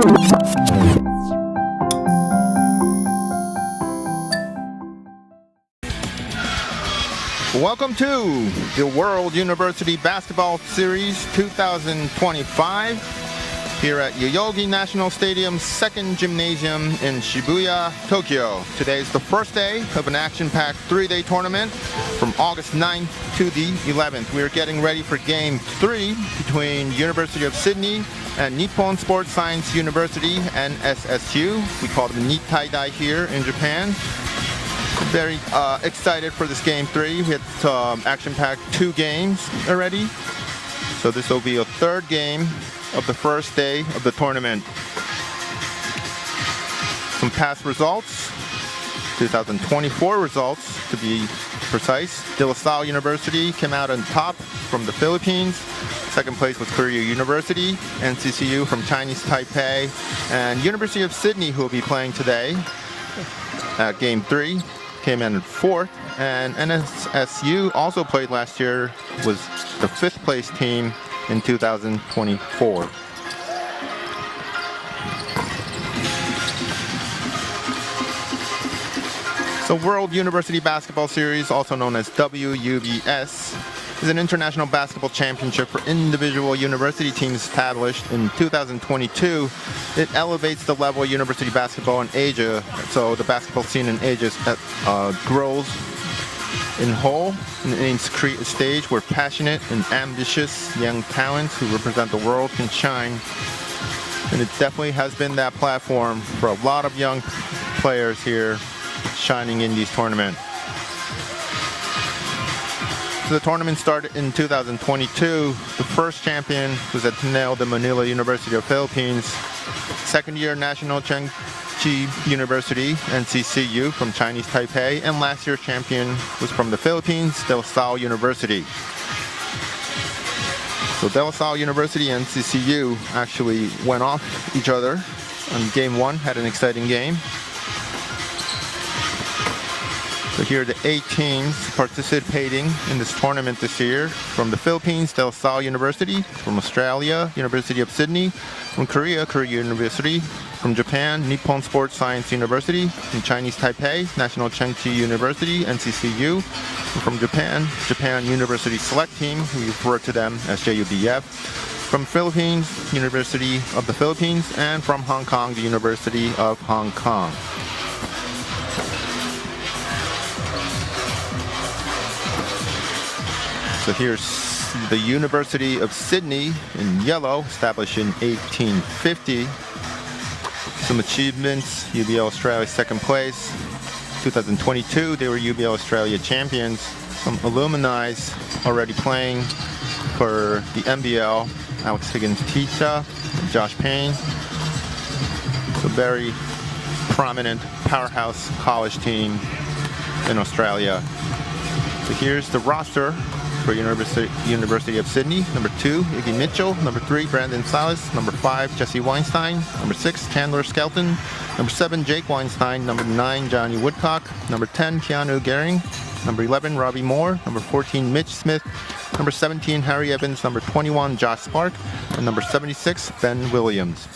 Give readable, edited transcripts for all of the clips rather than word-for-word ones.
Welcome to the World University Basketball Series 2025 here at Yoyogi National Stadium's second gymnasium in Shibuya, Tokyo. Today is the first day of an action-packed three-day tournament from August 9th to the 11th. We are getting ready for Game 3 between University of Sydney and Nippon Sports Science University, NSSU. We call them Nittaidai here in Japan. Very excited for this Game 3. We had action-packed 2 games already. So this will be a third game of the first day of the tournament. Some past results, 2024 results to be precise. De La Salle University came out on top from the Philippines. Second place was Korea University, NCCU from Chinese Taipei, and University of Sydney, who will be playing today at Game 3, came in 4th. And NSSU also played last year, was the 5th place team in 2024. So World University Basketball Series, also known as WUBS, is an international basketball championship for individual university teams established in 2022. It elevates the level of university basketball in Asia, so the basketball scene in Asia grows in whole, and it aims to create a stage where passionate and ambitious young talents who represent the world can shine. And it definitely has been that platform for a lot of young players here shining in these tournaments. So the tournament started in 2022. The first champion was Ateneo de Manila University of Philippines. Second year National Chengchi University, NCCU, from Chinese Taipei. And last year's champion was from the Philippines, De La Salle University. So De La Salle University and NCCU actually went off each other on Game 1, had an exciting game. So here are the 8 teams participating in this tournament this year. From the Philippines, De La Salle University. From Australia, University of Sydney. From Korea, Korea University. From Japan, Nippon Sports Science University. From Chinese Taipei, National Chengchi University, NCCU. And from Japan, Japan University Select Team, we refer to them as JUBF. From Philippines, University of the Philippines. And from Hong Kong, the University of Hong Kong. So here's the University of Sydney in yellow, established in 1850. Some achievements: UBL Australia second place. 2022, they were UBL Australia champions. Some alumni already playing for the NBL: Alex Higgins-Tita, Josh Payne. So very prominent powerhouse college team in Australia. So here's the roster for University of Sydney. Number 2, Iggy Mitchell. Number 3, Brandon Salas. Number 5, Jesse Weinstein. Number 6, Chandler Skelton. Number 7, Jake Weinstein. Number 9, Johnny Woodcock. Number 10, Keanu Gehring. Number 11, Robbie Moore. Number 14, Mitch Smith. Number 17, Harry Evans. Number 21, Josh Spark. And number 76, Ben Williams.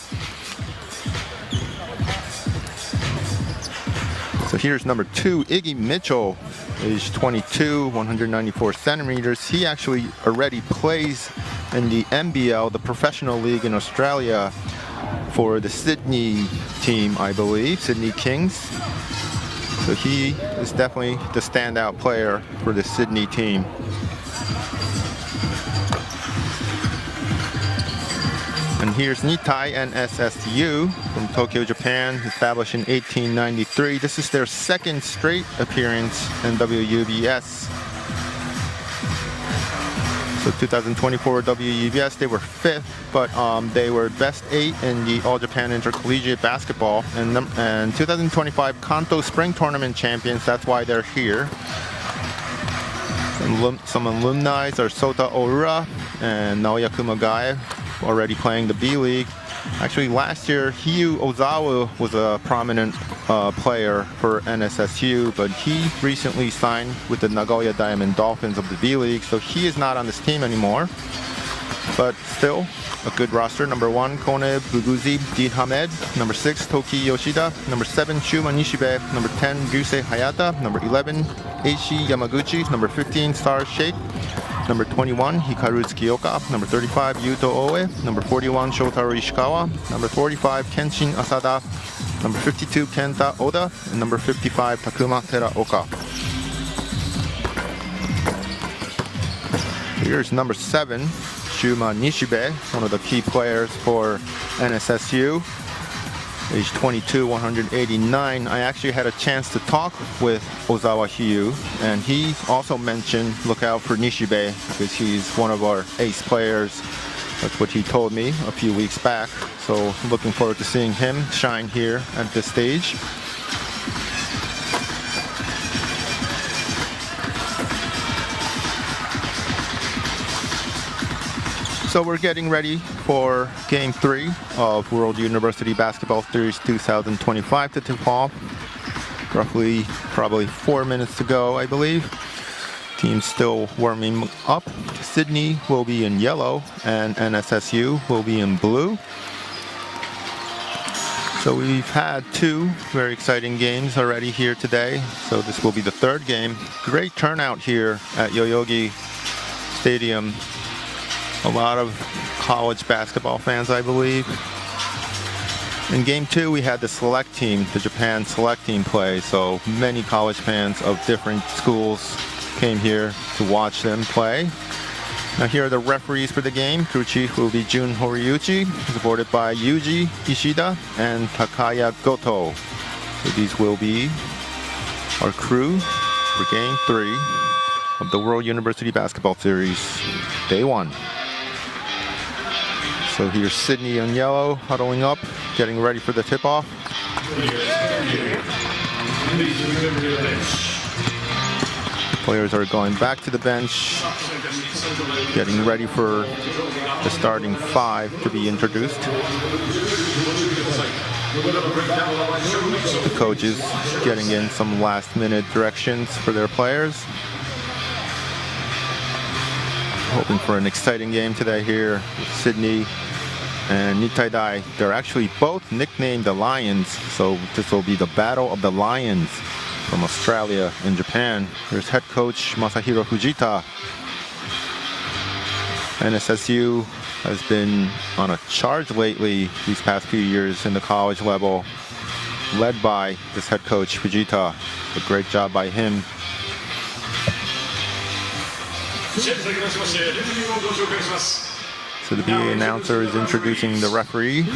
So here's number 2, Iggy Mitchell, age 22, 194 centimeters. He actually already plays in the NBL, the professional league in Australia, for the Sydney team, I believe, Sydney Kings. So he is definitely the standout player for the Sydney team. And here's Nittai NSSU from Tokyo, Japan, established in 1893. This is their second straight appearance in WUBS. So 2024 WUBS, they were 5th, but they were best 8 in the All Japan Intercollegiate Basketball. And 2025 Kanto Spring Tournament champions, that's why they're here. Some alumni are Sota Oura and Naoya Kumagai, already playing the B League. Actually, last year, Hiyu Ozawa was a prominent player for NSSU, but he recently signed with the Nagoya Diamond Dolphins of the B League, so he is not on this team anymore. but still a good roster. Number 1, Kone Buguzi Dean Hamed. Number 6, Toki Yoshida. Number 7, Shuma Nishibe. Number 10, Ryusei Hayata. Number 11, Eishi Yamaguchi. Number 15, Star Sheikh. Number 21, Hikaru Tsukiyoka. Number 35, Yuto Oe. Number 41, Shotaro Ishikawa. Number 45, Kenshin Asada. Number 52, Kenta Oda. And number 55, Takuma Teraoka. Here's number 7, Shuma Nishibe, one of the key players for NSSU. Age 22, 189. I actually had a chance to talk with Ozawa Hiyu, and he also mentioned look out for Nishibe because he's one of our ace players. That's what he told me a few weeks back. So looking forward to seeing him shine here at this stage. So we're getting ready for Game 3 of World University Basketball Series 2025 to tip off. Roughly, probably 4 minutes to go, I believe. Team's still warming up. Sydney will be in yellow and NSSU will be in blue. So we've had 2 very exciting games already here today. So this will be the 3rd game. Great turnout here at Yoyogi Stadium. A lot of college basketball fans, I believe. In Game 2, we had the select team, the Japan select team play. So many college fans of different schools came here to watch them play. Now here are the referees for the game. Crew chief will be Jun Horiuchi, supported by Yuji Ishida and Takaya Goto. So these will be our crew for Game 3 of the World University Basketball Series, Day 1. So here's Sydney in yellow, huddling up, getting ready for the tip-off. Players are going back to the bench, getting ready for the starting 5 to be introduced. The coaches getting in some last-minute directions for their players. Hoping for an exciting game today here with Sydney and Nitai Dai. They're actually both nicknamed the Lions, so this will be the Battle of the Lions from Australia and Japan. Here's head coach Masahiro Fujita. NSSU has been on a charge lately these past few years in the college level, led by this head coach Fujita. A great job by him. So the PA announcer is introducing the referee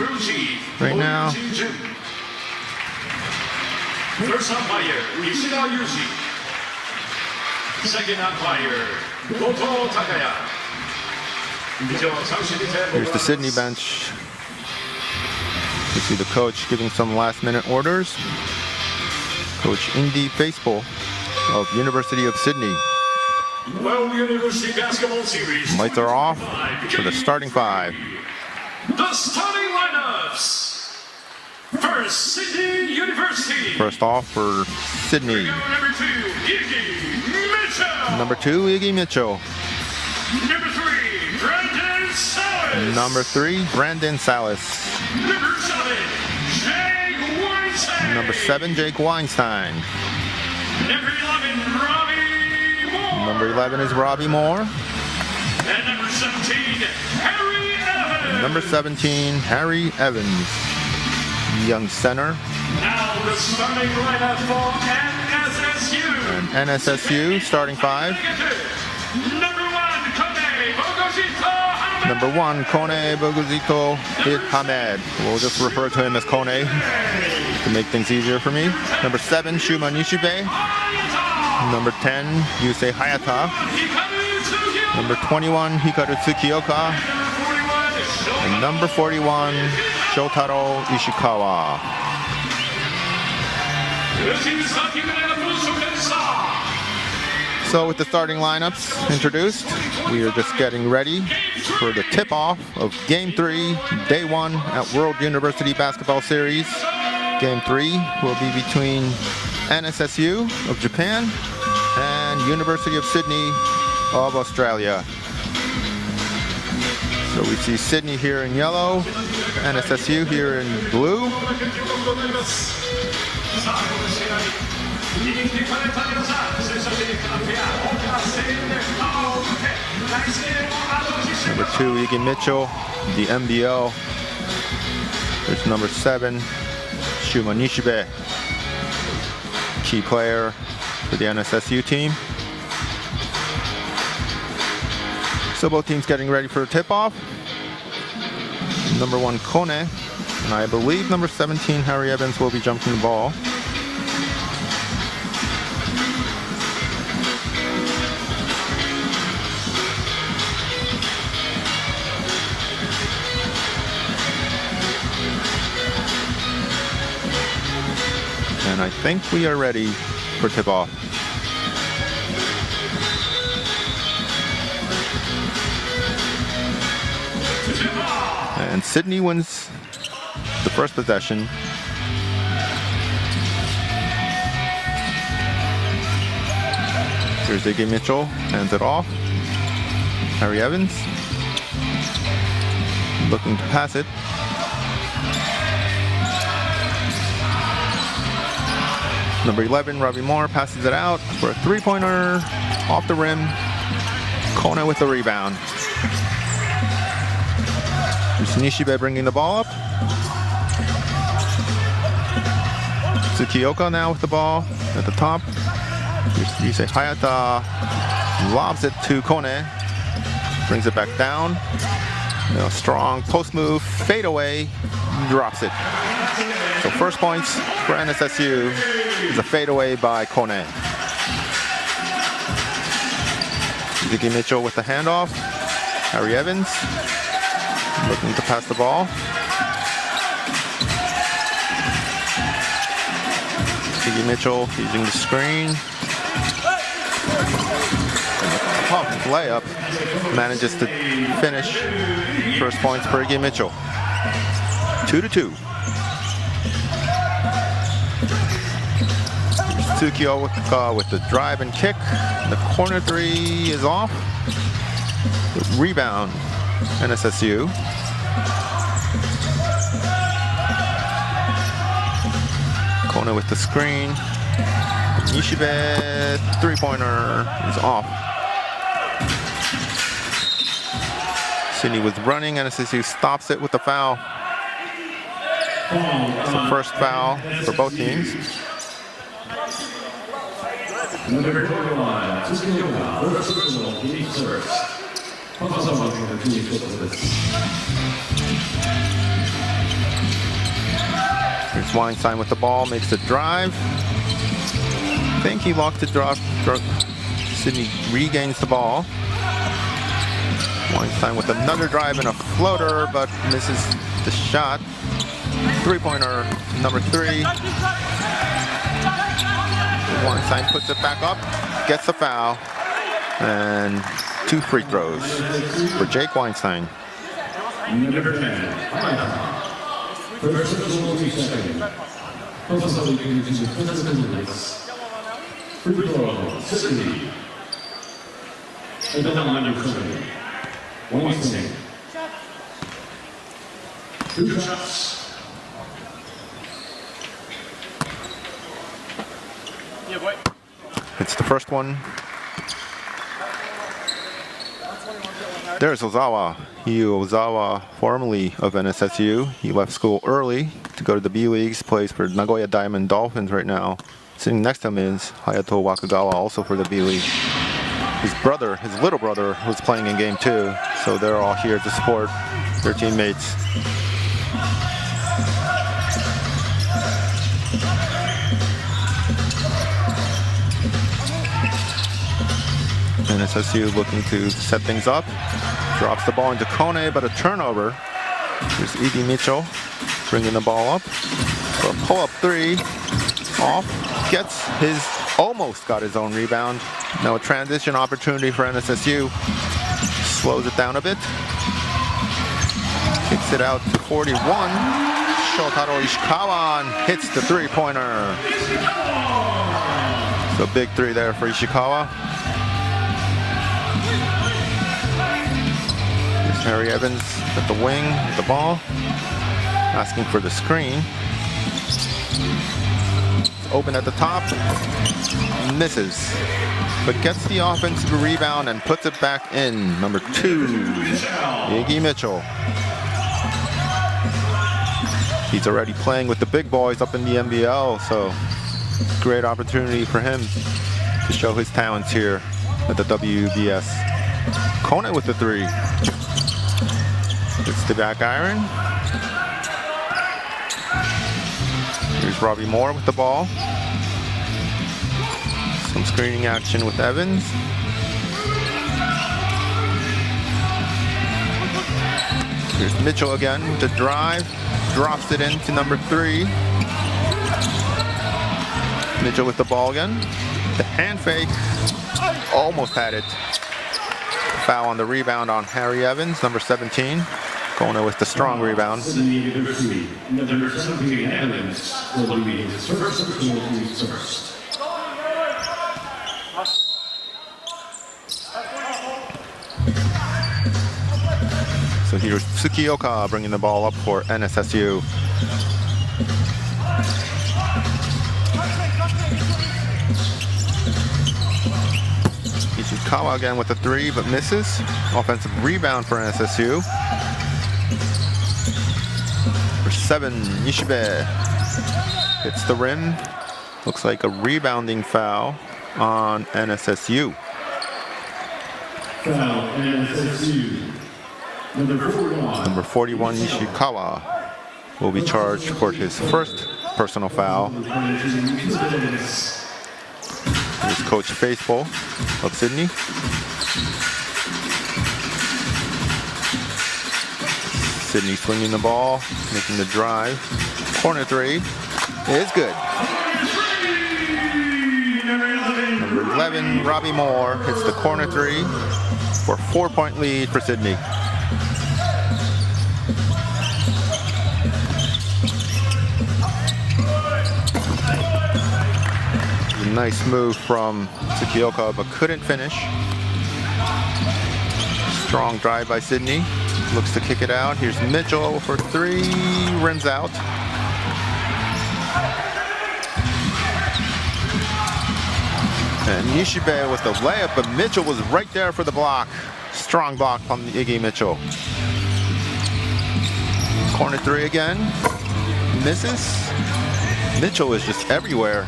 right now. First umpire, Yoshida Yuji. Second umpire, Goto Takaya. Here's the Sydney bench. You see the coach giving some last-minute orders. Coach Indy Faithful of University of Sydney. World University Basketball Series. Lights are off for the starting 5. The starting lineups. First, Sydney University. First off for Sydney. Number 2, Iggy Mitchell. Number 2, Iggy Mitchell. Number 3, Brandon Salas. Number 3, Brandon Salas. Number 7, Jake Weinstein. Number 7, Jake Weinstein. Number 11, Robbie Moore. Number 11 is Robbie Moore. And number 17, Harry Evans. Number 17, Harry Evans. Young center. Now the starting lineup for NSSU. And NSSU starting 5. Number 1, Kone Bogosito Hamed. Number 1, Kone Bogosito Hamed. We'll just refer to him as Kone to make things easier for me. Number 7, Shuma Nishibe. Number 10, Yusei Hayata. Number 21, Hikaru Tsukioka. And number 41, Shotaro Ishikawa. So with the starting lineups introduced, we are just getting ready for the tip-off of Game 3, Day 1 at World University Basketball Series. Game 3 will be between NSSU of Japan and University of Sydney of Australia. So we see Sydney here in yellow, NSSU here in blue. Number 2, Iggy Mitchell, the MBL. There's number 7, Shuma Nishibe, key player for the NSSU team. So both teams getting ready for a tip-off. Number 1, Kone, and I believe number 17, Harry Evans, will be jumping the ball. And I think we are ready for tip-off. And Sydney wins the first possession. Here's Iggy Mitchell, hands it off. Harry Evans looking to pass it. Number 11, Robbie Moore, passes it out for a three-pointer off the rim. Kone with the rebound. There's Nishibe bringing the ball up. Tsukioka now with the ball at the top. You say Hayata lobs it to Kone. Brings it back down. Strong post move, fade away, drops it. So first points for NSSU is a fadeaway by Kone. Iggy Mitchell with the handoff. Harry Evans looking to pass the ball. Iggy Mitchell using the screen. Pump layup manages to finish. First points for Iggy Mitchell. 2-2. Tsukioka with the drive and kick. The corner three is off. Rebound, NSSU. Kone with the screen. Nishibe, three-pointer is off. Sydney was running, NSSU stops it with the foul. So first foul for both teams. Number 21, Here's Weinstein with the ball, makes the drive. I think he locked the drop. Sydney regains the ball. Weinstein with another drive and a floater, but misses the shot. Three-pointer, number 3. Weinstein puts it back up, gets the foul, and 2 free throws for Jake Weinstein. Number 10, first of all, free throw, Sydney. Weinstein. 2 shots. It's the first one. There's Ozawa. Hyu Ozawa, formerly of NSSU. He left school early to go to the B Leagues, plays for Nagoya Diamond Dolphins right now. Sitting next to him is Hayato Wakagawa, also for the B League. His brother, his little brother, was playing in game 2, so they're all here to support their teammates. NSSU looking to set things up. Drops the ball into Kone, but a turnover. Here's Iggy Mitchell bringing the ball up. For a pull-up 3. Off. Gets his, almost got his own rebound. Now a transition opportunity for NSSU. Slows it down a bit. Kicks it out to 41. Shotaro Ishikawa hits the three-pointer. So big 3 there for Ishikawa. Harry Evans at the wing with the ball, asking for the screen. Open at the top, misses, but gets the offensive rebound and puts it back in. Number 2, Iggy Mitchell. He's already playing with the big boys up in the NBL, so great opportunity for him to show his talents here at the WUBS. Kone with the 3. Gets the back iron. Here's Robbie Moore with the ball. Some screening action with Evans. Here's Mitchell again with the drive. Drops it into number 3. Mitchell with the ball again. The hand fake. Almost had it. Foul on the rebound on Harry Evans, number 17. Kone with the strong rebound. Number 17 Evans will be his first opportunities first. So here's Tsukioka bringing the ball up for NSSU. Ishikawa again with the 3, but misses. Offensive rebound for NSSU. For 7, Nishibe hits the rim. Looks like a rebounding foul on NSSU. Foul NSSU. Number 41, Ishikawa, will be charged for his first personal foul. Here's Coach Faithful of Sydney. Sydney swinging the ball, making the drive. Corner 3 is good. Number 11, Robbie Moore hits the corner 3 for a 4-point lead for Sydney. Nice move from Tsukioka, but couldn't finish. Strong drive by Sydney. Looks to kick it out. Here's Mitchell for 3. Rims out. And Nishibe with the layup, but Mitchell was right there for the block. Strong block from Iggy Mitchell. Corner 3 again. Misses. Mitchell is just everywhere.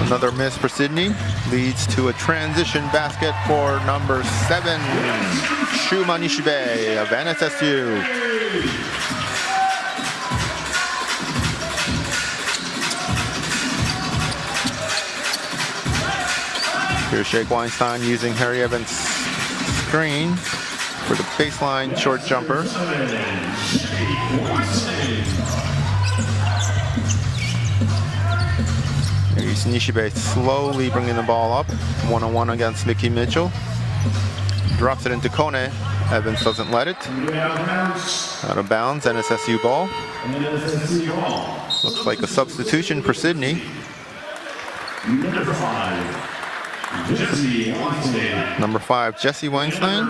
Another miss for Sydney. Leads to a transition basket for number 7, Shuma Nishibe of NSSU. Here's Shake Weinstein using Harry Evans' screen for the baseline short jumper. Here's Nishibe slowly bringing the ball up, 1-on-1 against Mickey Mitchell. Drops it into Kone. Evans doesn't let it. Out of bounds, NSSU ball. Looks like a substitution for Sydney. Number 5, Jesse Weinstein.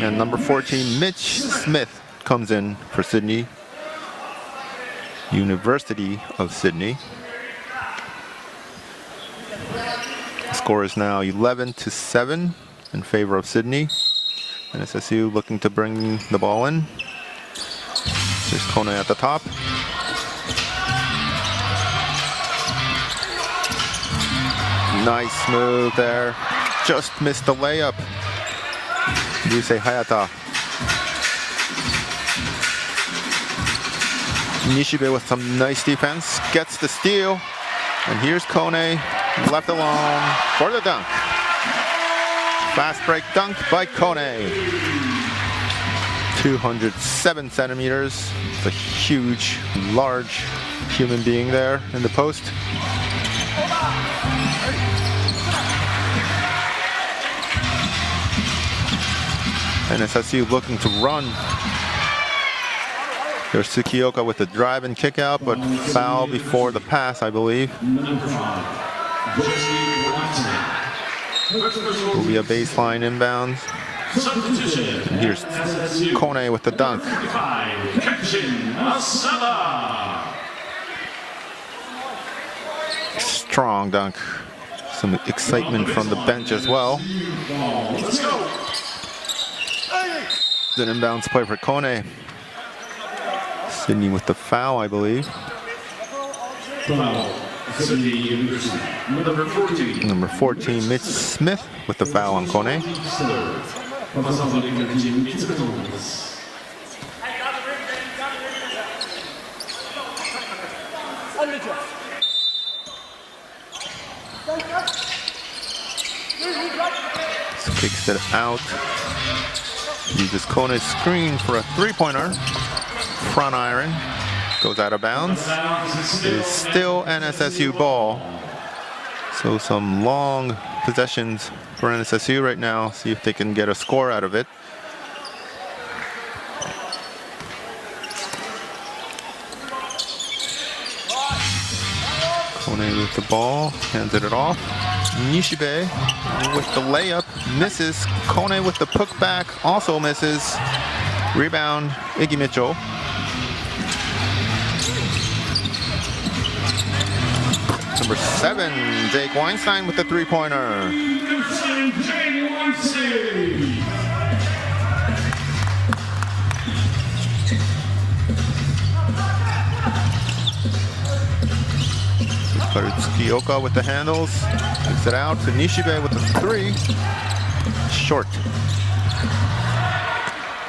And number 14, Mitch Smith comes in for Sydney. University of Sydney. The score is now 11-7 in favor of Sydney. NSSU looking to bring the ball in. There's Kone at the top. Nice move there. Just missed the layup. Yusei Hayata. Nishibe with some nice defense. Gets the steal. And here's Kone left alone for the dunk. Fast break dunk by Kone. 207 centimeters. It's a huge, large human being there in the post. NSSU looking to run. There's Tsukioka with the drive and kick out, but foul before the pass, I believe. Will be a baseline inbounds. Substitution. And here's Kone with the dunk. 55, Kenshin Asada. Strong dunk. Some excitement from the bench as well. Let's go. It's an inbounds play for Kone. Sydney with the foul, I believe. Foul, Sydney University. Number 14. Number 14, Mitch Smith with the foul on Kone. Kicks it out. Uses Kone's screen for a three-pointer. Front iron. Goes out of bounds. It is still NSSU ball. So some long possessions for NSSU right now. See if they can get a score out of it. Kone with the ball. Hands it off. Nishibe with the layup, misses. Kone with the putback, also misses. Rebound, Iggy Mitchell. Number 7, Jake Weinstein with the three-pointer. Tsukioka with the handles, kicks it out to Nishibe with the three, short.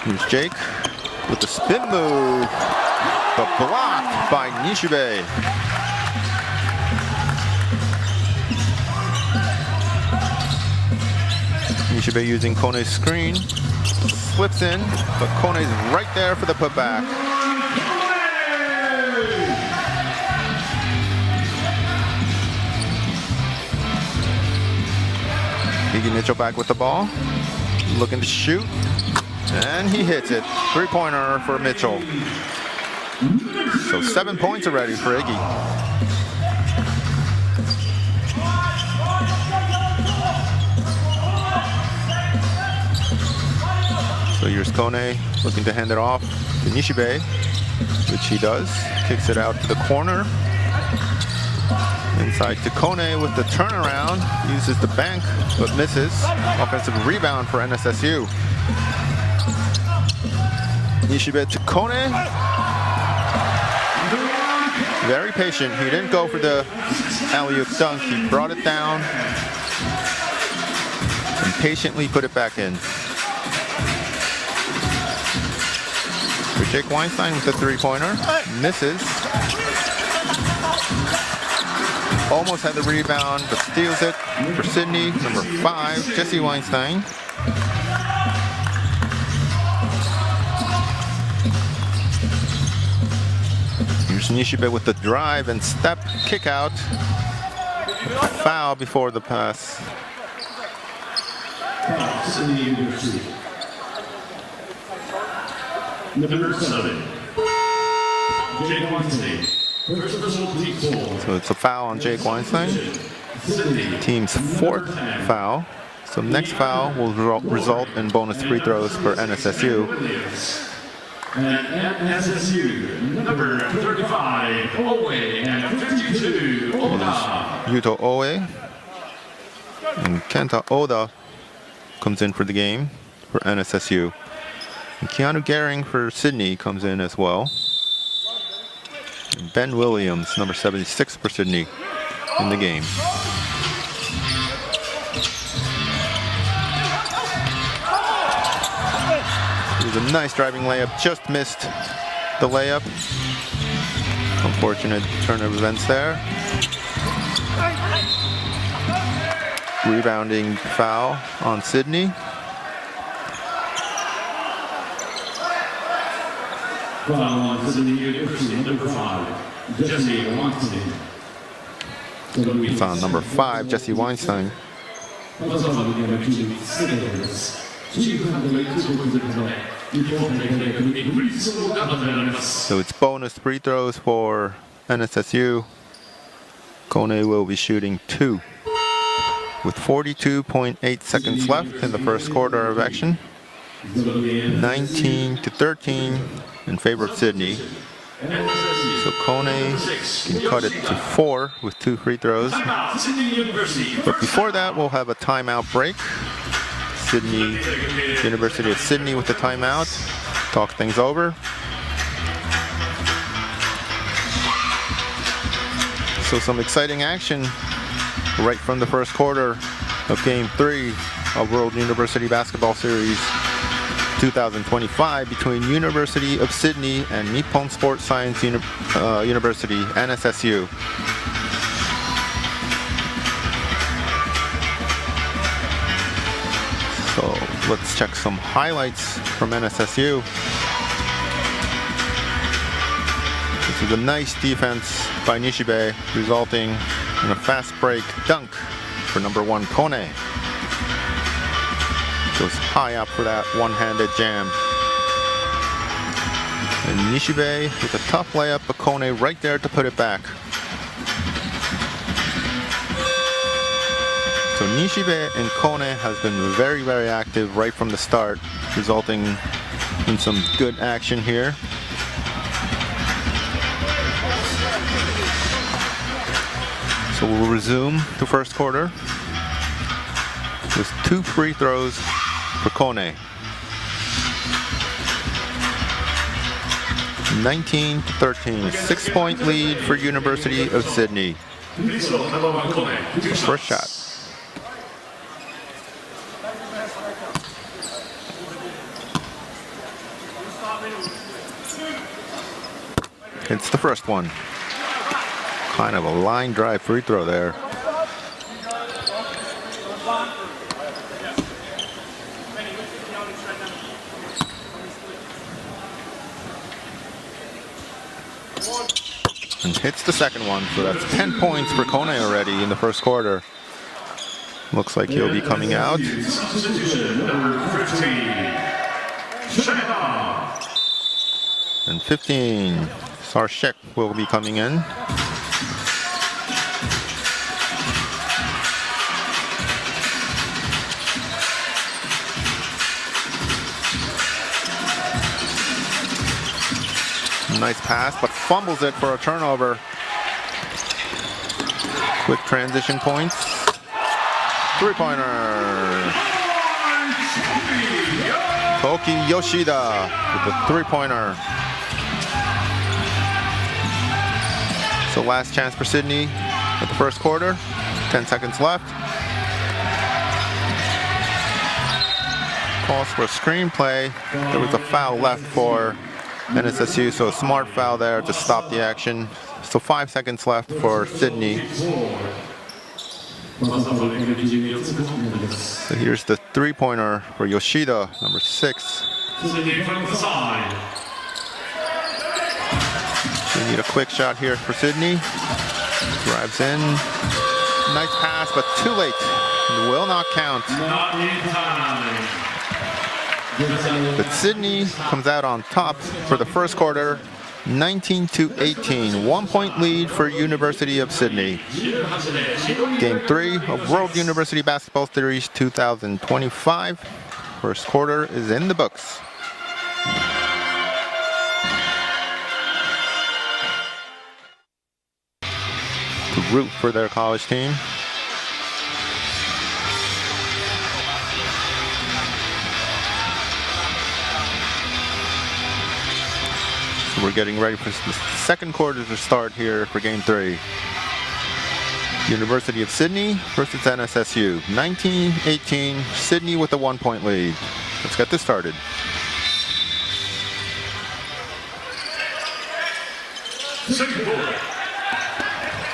Here's Jake with the spin move, but blocked by Nishibe. Nishibe using Kone's screen, slips in, but Kone's right there for the putback. Iggy Mitchell back with the ball, looking to shoot, and he hits it. Three-pointer for Mitchell. So 7 points already for Iggy. So here's Kone looking to hand it off to Nishibe, which he does. Kicks it out to the corner. Inside to Kone with the turnaround, uses the bank, but misses. Offensive rebound for NSSU. Nishibe to Kone. Very patient. He didn't go for the alley-oop dunk. He brought it down and patiently put it back in. For Jake Weinstein with the three-pointer. Misses. Almost had the rebound, but steals it for Sydney. Number 5, Jesse Weinstein. Here's Nishibe with the drive and step, kick out. Foul before the pass. Sydney University. Number 7, Jake Weinstein. So it's a foul on Jake Weinstein. Team's 4th foul. So next foul will result in bonus free throws for NSSU. And NSSU, number 35, Owe, and 52, Oda. Yuto Oe. And Kenta Oda comes in for the game for NSSU. And Keanu Gehring for Sydney comes in as well. Ben Williams, number 76 for Sydney, in the game. It was a nice driving layup, just missed the layup. Unfortunate turn of events there. Rebounding foul on Sydney. It's on number 5, Jesse Weinstein. So it's bonus free throws for NSSU. Kone will be shooting 2 with 42.8 seconds left in the first quarter of action. 19-13 in favor of Sydney. So Kone can cut it to 4 with 2 free throws. But before that, we'll have a timeout break. University of Sydney with the timeout. Talk things over. So some exciting action right from the first quarter of Game 3 of World University Basketball Series 2025 between University of Sydney and Nippon Sports Science University, NSSU. So let's check some highlights from NSSU. This is a nice defense by Nishibe, resulting in a fast break dunk for number 1 Kone. Goes high up for that one-handed jam. And Nishibe with a tough layup, but Kone right there to put it back. So Nishibe and Kone has been very, very active right from the start, resulting in some good action here. So we'll resume the first quarter with 2 free throws for Kone. 19-13, 6-point lead for University of Sydney. First shot. It's the first one. Kind of a line drive free throw there. And hits the second one, so that's 10 points for Kone already in the first quarter. Looks like he'll be coming out. And 15, Sarshek will be coming in. Nice pass, but fumbles it for a turnover. Quick transition points. 3-pointer. Toki Yoshida with the 3-pointer. So last chance for Sydney at the first quarter. 10 seconds left. Calls for a screen play. There was a foul left for NSSU, so a smart foul there to stop the action. So 5 seconds left for Sydney. So here's the 3-pointer for Yoshida, number 6. We need a quick shot here for Sydney. Drives in. Nice pass, but too late. It will not count. But Sydney comes out on top for the first quarter, 19-18. 1-point lead for University of Sydney. Game 3 of World University Basketball Series 2025. First quarter is in the books. To root for their college team. We're getting ready for the second quarter to start here for Game 3. University of Sydney versus NSSU. 19-18, Sydney with a 1-point lead. Let's get this started.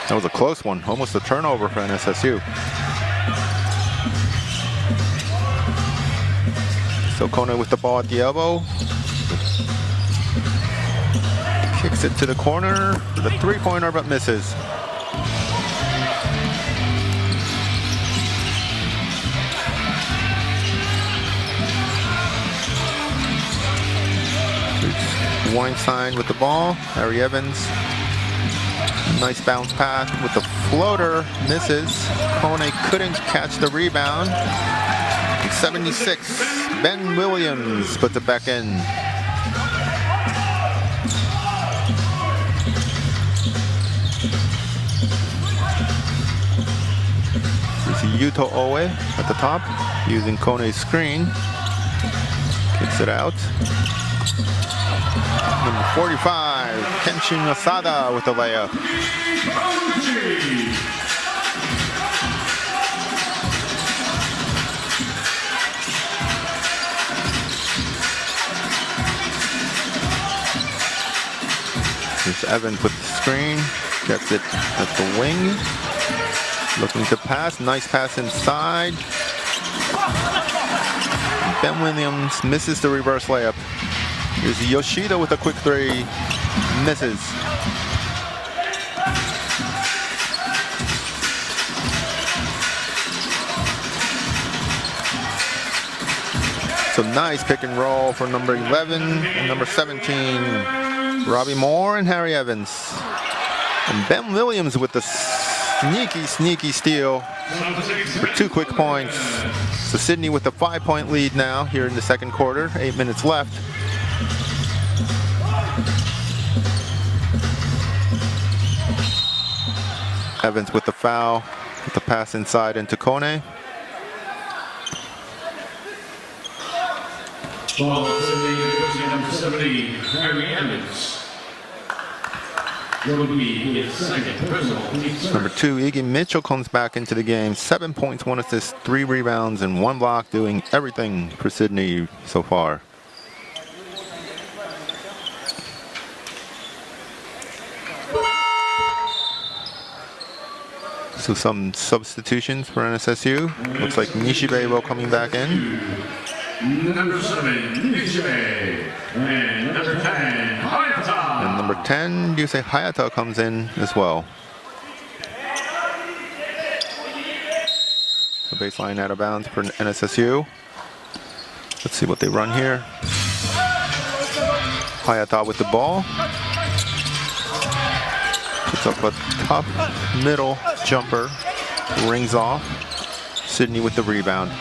That was a close one, almost a turnover for NSSU. So Kone with the ball at the elbow. Kicks it to the corner for the 3-pointer, but misses. Weinstein with the ball. Harry Evans. Nice bounce pass with the floater. Misses. Kone couldn't catch the rebound. 76 Ben Williams puts it back in. Yuto Oe at the top, using Kone's screen. Kicks it out. Number 45, Kenshin Asada with the layup. Here's Evans with the screen. Gets it at the wing. Looking to pass, nice pass inside. Ben Williams misses the reverse layup. Here's Yoshida with a quick three, misses. So nice pick and roll for number 11 and number 17, Robbie Moore and Harry Evans. And Ben Williams with the sneaky steal for 2 quick points. So Sydney with a 5-point lead now here in the second quarter, 8 minutes left. Evans with the foul, with the pass inside into Kone. Ball Sydney, number 70, Harry Evans. Number 2, Iggy Mitchell comes back into the game. 7 points, 1 assist, 3 rebounds, and 1 block, doing everything for Sydney so far. So some substitutions for NSSU. Looks like Nishibe coming back in. Number 7, Nishibe. And number 10, Hayata. And number 10, Yusei Hayata comes in as well. The baseline out of bounds for NSSU. Let's see what they run here. Hayata with the ball. Puts up a tough middle jumper. Rings off. Sydney with the rebound.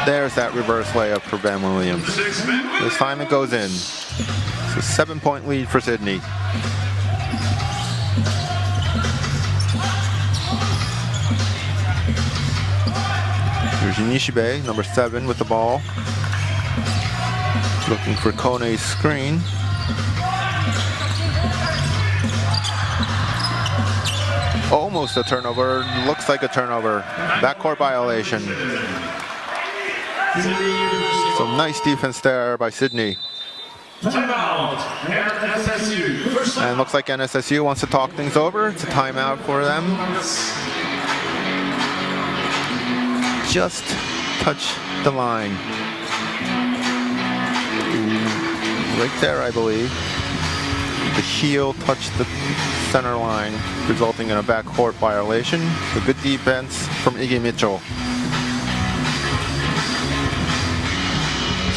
There's that reverse layup for Ben Williams. This time it goes in. It's a 7-point lead for Sydney. Here's Nishibe, number 7, with the ball. Looking for Kone's screen. Almost a turnover. Looks like a turnover. Backcourt violation. So nice defense there by Sydney. And looks like NSSU wants to talk things over. It's a timeout for them. Just touch the line. Right there, I believe. The heel touched the center line, resulting in a backcourt violation. A good defense from Iggy Mitchell.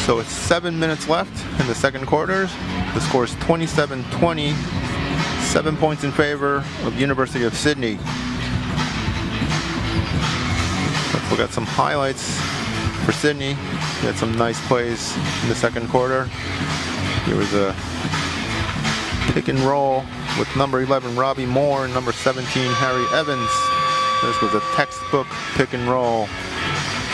So it's 7 minutes left in the second quarter. The score is 27-20. 7 points in favor of University of Sydney. Let's look at some highlights for Sydney. They had some nice plays in the second quarter. Here was a pick and roll with number 11 Robbie Moore and number 17 Harry Evans. This was a textbook pick and roll,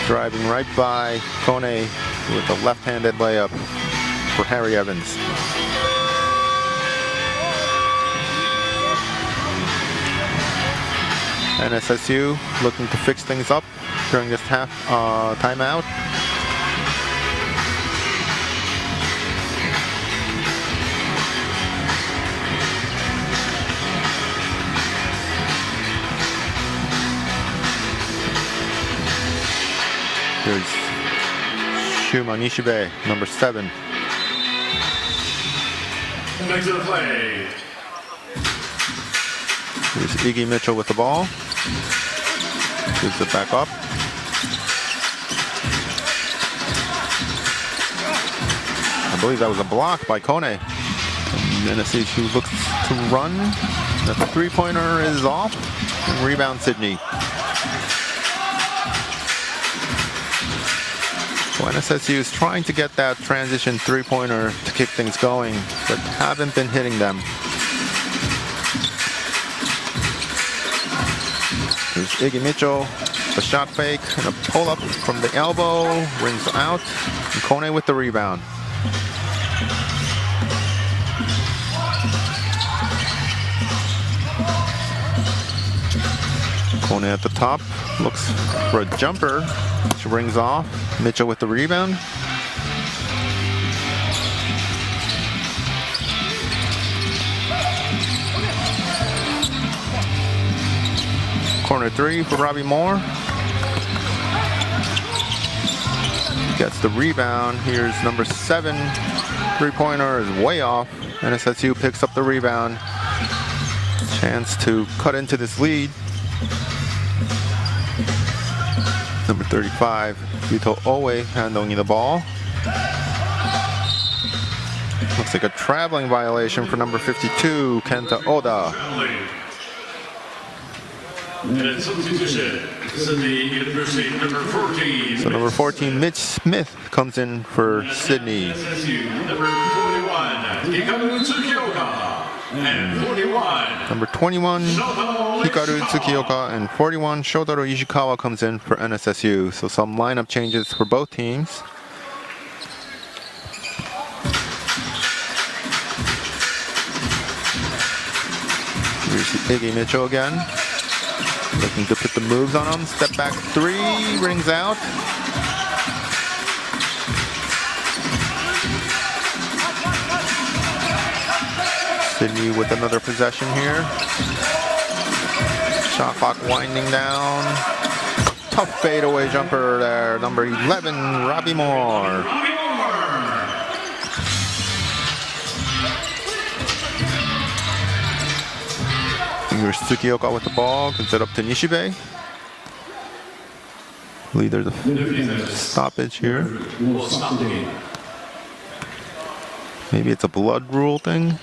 driving right by Kone with a left-handed layup for Harry Evans. NSSU looking to fix things up during this timeout. Here's Shuma Nishibe, number 7. Back to the play. Here's Iggy Mitchell with the ball. Gives it back up. believe that was a block by Kone. And NSSU looks to run. The three-pointer is off. And rebound Sydney. So NSSU is trying to get that transition three-pointer to kick things going, but haven't been hitting them. There's Iggy Mitchell, a shot fake and a pull-up from the elbow, rings out, and Kone with the rebound. Kone at the top, looks for a jumper, which rings off. Mitchell with the rebound. Corner three for Robbie Moore. Gets the rebound. Here's number 7. Three-pointer is way off. NSSU picks up the rebound. Chance to cut into this lead. Number 35, Yuto Oe handling the ball. Looks like a traveling violation for number 52, Kenta Oda. So number 14, Mitch Smith comes in for Sydney. Number 21, Hikaru Tsukioka, and 41, Shotaro Ishikawa comes in for NSSU. So some lineup changes for both teams. Here's Iggy Mitchell again. Looking to put the moves on him. Step back three, rings out. Sydney with another possession here. Shot clock winding down. Tough fadeaway jumper there. Number 11, Robbie Moore. Here's Tsukioka with the ball. Gives it up to Nishibe. I believe there's a stoppage here. Maybe it's a blood rule thing.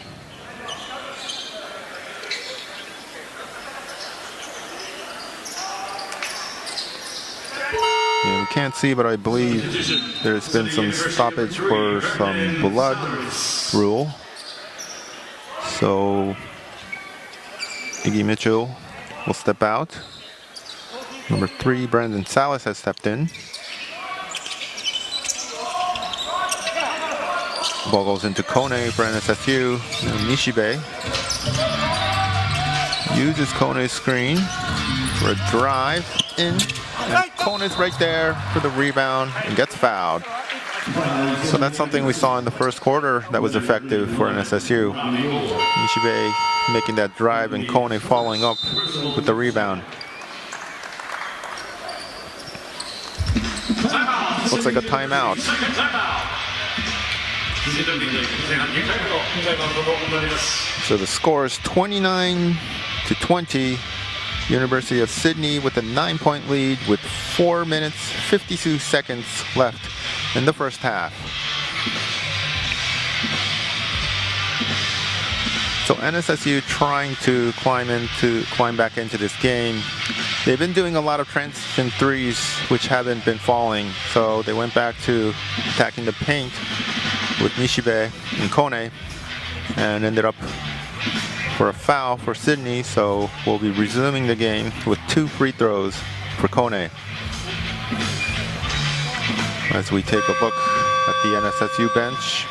Yeah, we can't see, but I believe there's been some stoppage for some blood rule. So Iggy Mitchell will step out. Number 3, Brandon Salas has stepped in. Ball goes into Kone for NSSU. And Nishibe uses Kone's screen for a drive in. And Kone's right there for the rebound and gets fouled. So that's something we saw in the first quarter that was effective for NSSU. Nishibe making that drive and Kone following up with the rebound. Looks like a timeout. So the score is 29-20. University of Sydney with a 9-point lead with 4 minutes, 52 seconds left in the first half. So NSSU trying to climb back into this game. They've been doing a lot of transition threes, which haven't been falling. So they went back to attacking the paint with Nishibe and Kone, and ended up for a foul for Sydney. So we'll be resuming the game with 2 free throws for Kone. As we take a look at the NSSU bench.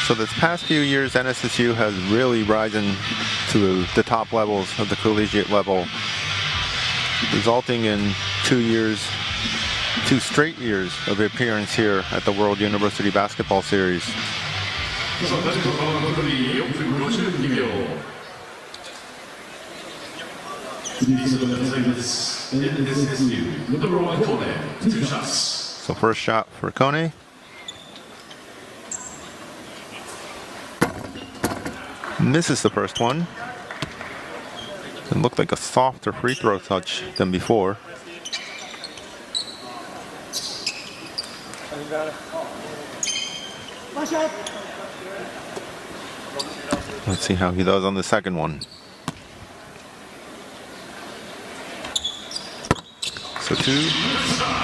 So this past few years, NSSU has really risen to the top levels of the collegiate level, resulting in 2 straight years of appearance here at the World University Basketball Series. So So first shot for Kone. Misses the first one. It looked like a softer free throw touch than before. Let's see how he does on the second one.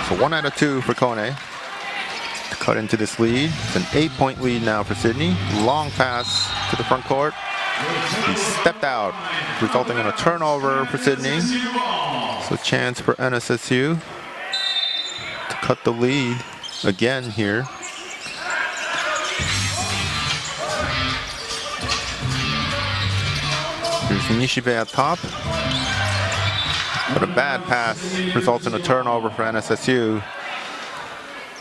So 1 out of 2 for Kone to cut into this lead. It's an 8-point lead now for Sydney. Long pass to the front court. He stepped out, resulting in a turnover for Sydney. So chance for NSSU to cut the lead again here. Here's Nishibe at top. But a bad pass results in a turnover for NSSU.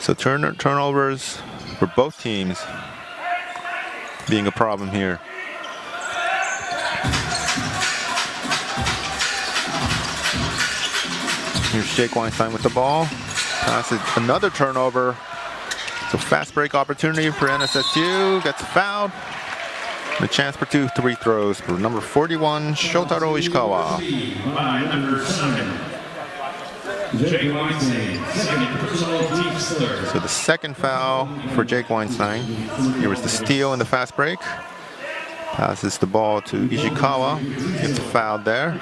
So turnovers for both teams being a problem here. Here's Jake Weinstein with the ball. Passes another turnover. So fast break opportunity for NSSU. Gets fouled. And a chance for 2 free throws for number 41, Shotaro Ishikawa. So the second foul for Jake Weinstein. Here was the steal in the fast break. Passes the ball to Ishikawa. Gets fouled there.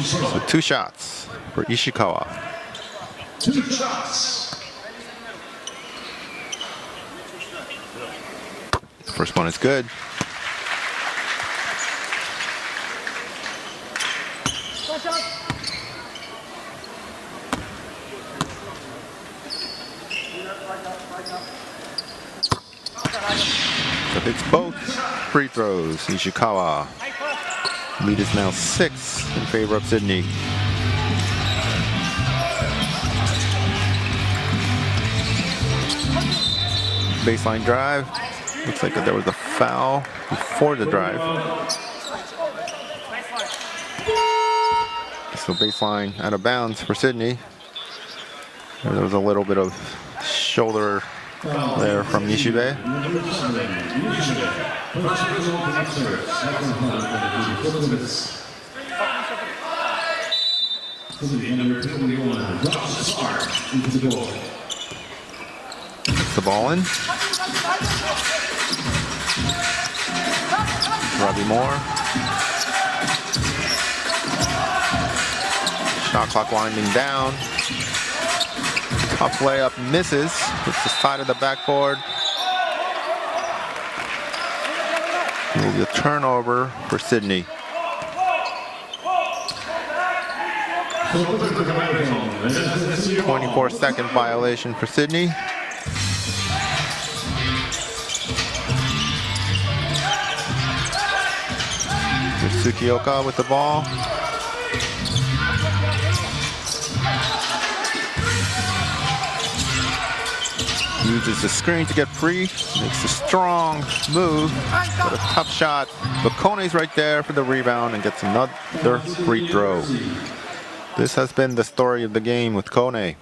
So 2 shots for Ishikawa. 2 shots. First one is good. So hits both free throws. Ishikawa. Lead is now 6 in favor of Sydney. Baseline drive. Looks like there was a foul before the drive. So baseline out of bounds for Sydney. There was a little bit of shoulder there from Nishibe. Puts the ball in. Robbie Moore. Shot clock winding down. Tough layup misses. Hits the side of the backboard. Will be a turnover for Sydney. 24-second violation for Sydney. Tsukioka with the ball. Uses the screen to get free. Makes a strong move. But a tough shot. But Kone's right there for the rebound and gets another free throw. This has been the story of the game with Kone.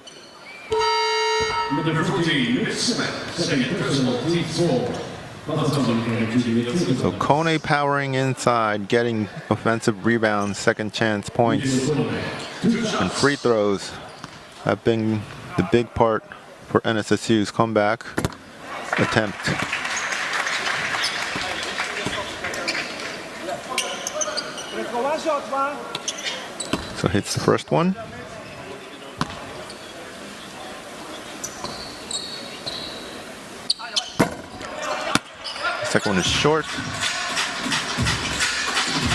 So Kone powering inside, getting offensive rebounds, second chance points, and free throws have been the big part for NSSU's comeback attempt. So hits the first one. Second one is short.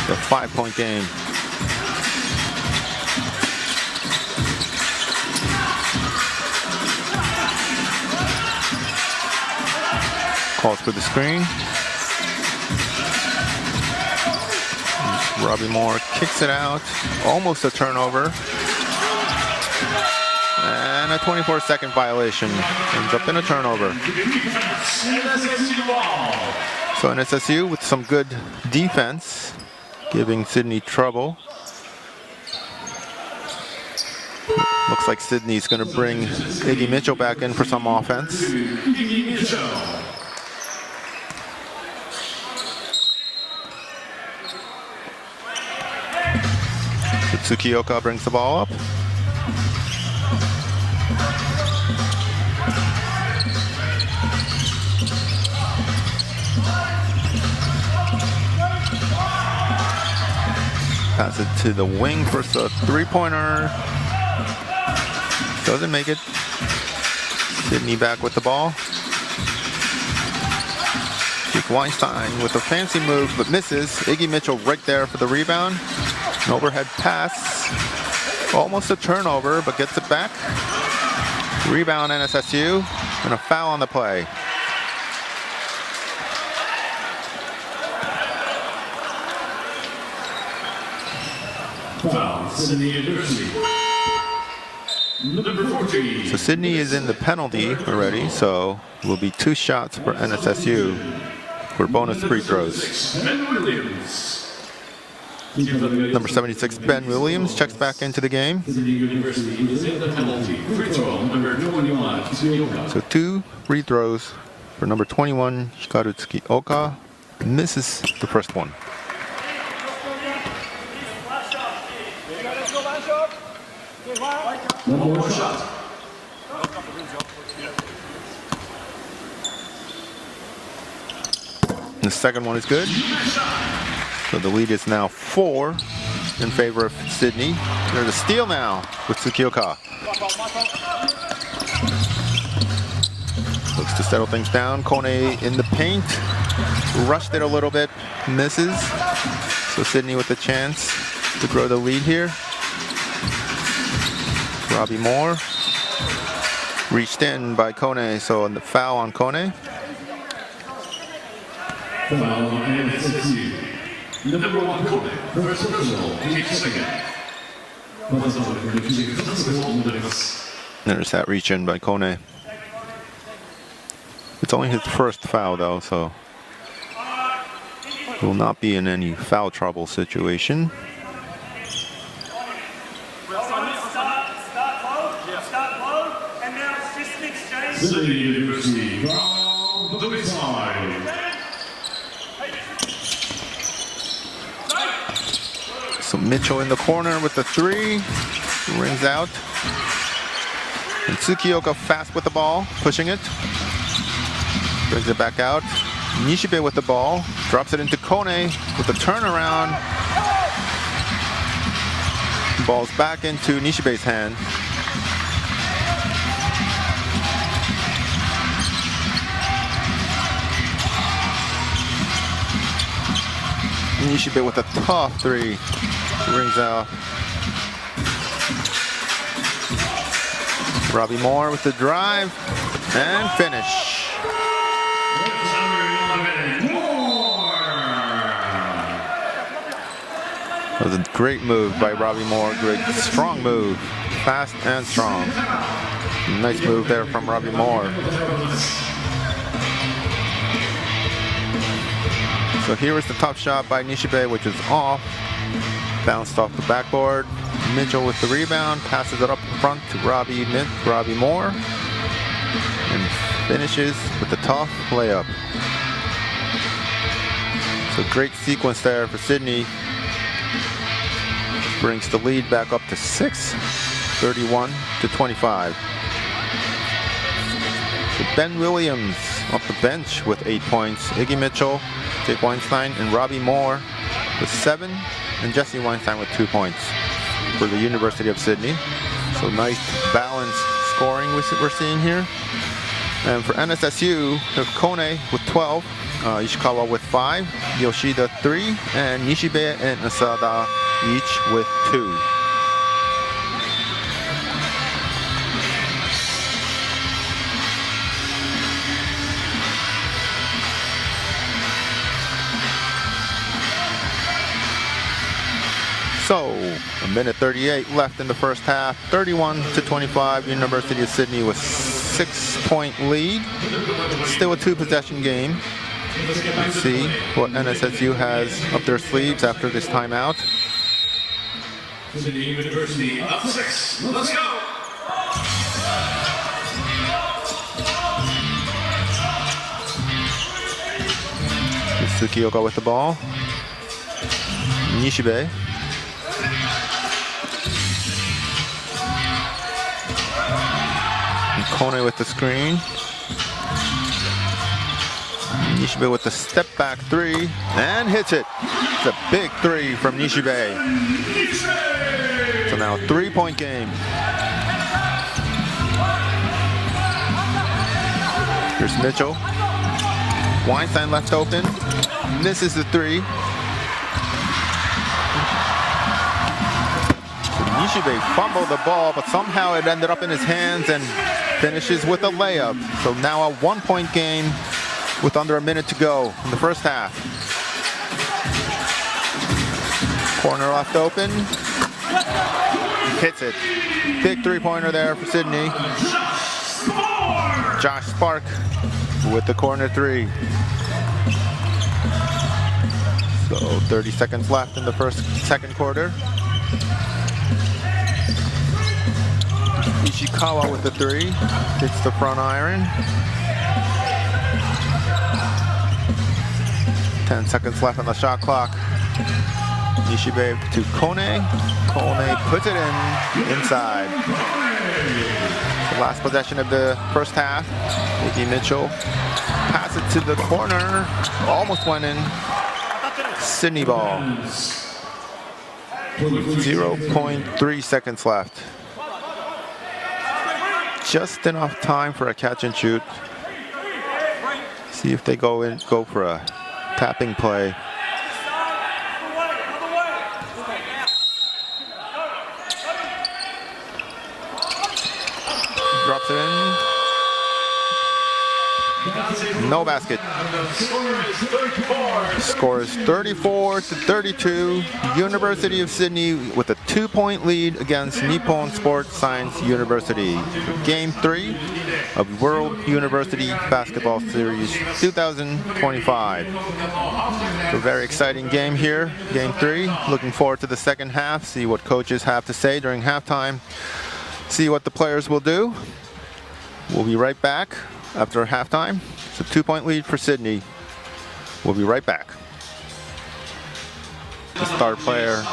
A 5-point game. Calls for the screen. Robbie Moore kicks it out. Almost a turnover. And a 24-second violation. Ends up in a turnover. So NSSU with some good defense, giving Sydney trouble. Looks like Sydney's going to bring Iggy Mitchell back in for some offense. Tsukioka brings the ball up. Pass it to the wing for a three-pointer. Doesn't make it. Sydney back with the ball. Jake Weinstein with a fancy move, but misses. Iggy Mitchell right there for the rebound. An overhead pass. Almost a turnover, but gets it back. Rebound NSSU, and a foul on the play. Foul, Sydney University. Number 14. So Sydney is in the penalty already, so it will be 2 shots for NSSU for bonus free throws. Ben Williams. Number 76, Ben Williams, checks back into the game. Sydney University is in the penalty. Free throw, number 21, Tsukioka. So 2 free throws for number 21, Hikaru Tsukioka. Misses the first one. One more shot. The second one is good. So the lead is now 4 in favor of Sydney. There's a steal now with Tsukioka. Looks to settle things down. Kone in the paint. Rushed it a little bit. Misses. So Sydney with a chance to grow the lead here. Robbie Moore. Reached in by Kone, so the foul on Kone. Foul on NSSU. Number 1 Kone. First personal, each second. There's that reach in by Kone. It's only his first foul though, so will not be in any foul trouble situation. Sydney University from the baseline. So Mitchell in the corner with the 3, rings out. And Tsukioka fast with the ball, pushing it. Brings it back out. Nishibe with the ball, drops it into Kone with the turnaround. Ball's back into Nishibe's hand. Nishibe with a tough 3, rings out. Robbie Moore with the drive and finish. That was a great move by Robbie Moore. Great, strong move, fast and strong. Nice move there from Robbie Moore. So here is the top shot by Nishibe, which is off. Bounced off the backboard. Mitchell with the rebound, passes it up front to Robbie Moore, and finishes with the tough layup. So great sequence there for Sydney. Brings the lead back up to 6, 31-25. So Ben Williams off the bench with 8 points. Iggy Mitchell, Jake Weinstein, and Robbie Moore with 7, and Jesse Weinstein with 2 points for the University of Sydney. So nice balanced scoring we're seeing here. And for NSSU, we have Kone with 12, Ishikawa with 5, Yoshida 3, and Nishibe and Asada each with 2. So, a minute 38 left in the first half. 31-25, University of Sydney with 6-point lead. Still a 2-possession game. Let's see what NSSU has up their sleeves after this timeout. Sydney University up 6. Let's go. Tsukioka with the ball. Nishibe. And Kone with the screen. Nishibe with the step back three and hits it. It's a big three from Nishibe. So now a 3-point game. Here's Mitchell. Weinstein left open. Misses the three. So Nishibe fumbled the ball, but somehow it ended up in his hands and finishes with a layup. So now a 1-point game with under a minute to go in the first half. Corner left open. Hits it. Big three-pointer there for Sydney. Josh Spark with the corner three. So 30 seconds left in the second quarter. Ishikawa with the three. Hits the front iron. 10 seconds left on the shot clock. Nishibe to Kone. Kone puts it in inside. The last possession of the first half. Iggy Mitchell pass it to the corner. Almost went in. Sydney ball. 0.3 seconds left. Just enough time for a catch and shoot. See if they go for a tapping play. Drops it in. No basket. Score is 34-32. University of Sydney with a 2-point lead against Nippon Sports Science University. Game 3 of World University Basketball Series 2025. A very exciting game here. Game 3. Looking forward to the second half. See what coaches have to say during halftime. See what the players will do. We'll be right back after halftime. It's a 2-point lead for Sydney. We'll be right back. The star player,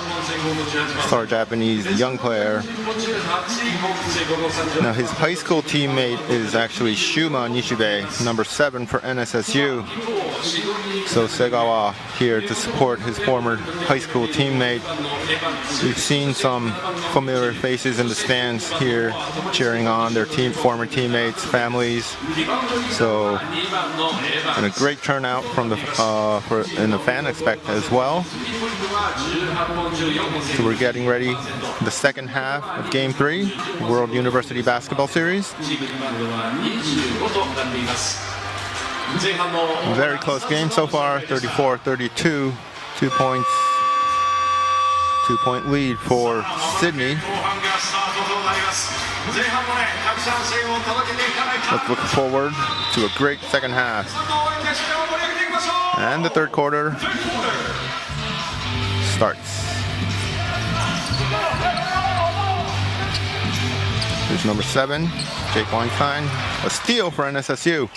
star Japanese young player. Now his high school teammate is actually Shuma Nishibe, number 7 for NSSU. So Segawa here to support his former high school teammate. We've seen some familiar faces in the stands here cheering on their former teammates, families. So, and a great turnout from the in the fan aspect as well. So we're getting ready for the second half of Game 3, World University Basketball Series. Very close game so far, 34-32, 2 points, 2-point lead for Sydney. Let's look forward to a great second half. And the third quarter starts. Here's number 7, Jake Weinstein. A steal for NSSU.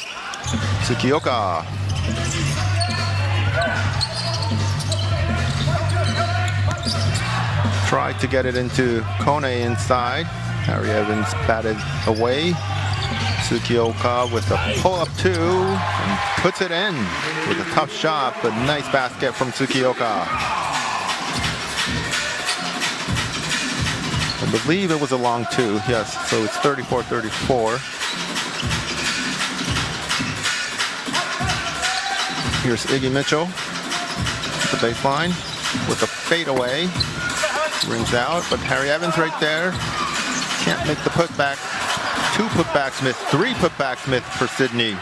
Tsukioka. Tried to get it into Kone inside. Harry Evans batted away. Tsukioka with a pull-up 2 and puts it in with a tough shot, but nice basket from Tsukioka. I believe it was a long 2, yes, so it's 34-34. Here's Iggy Mitchell at the baseline with a fadeaway. Rings out, but Harry Evans right there. Can't make the putback. 2 putbacks missed, 3 putbacks missed for Sydney.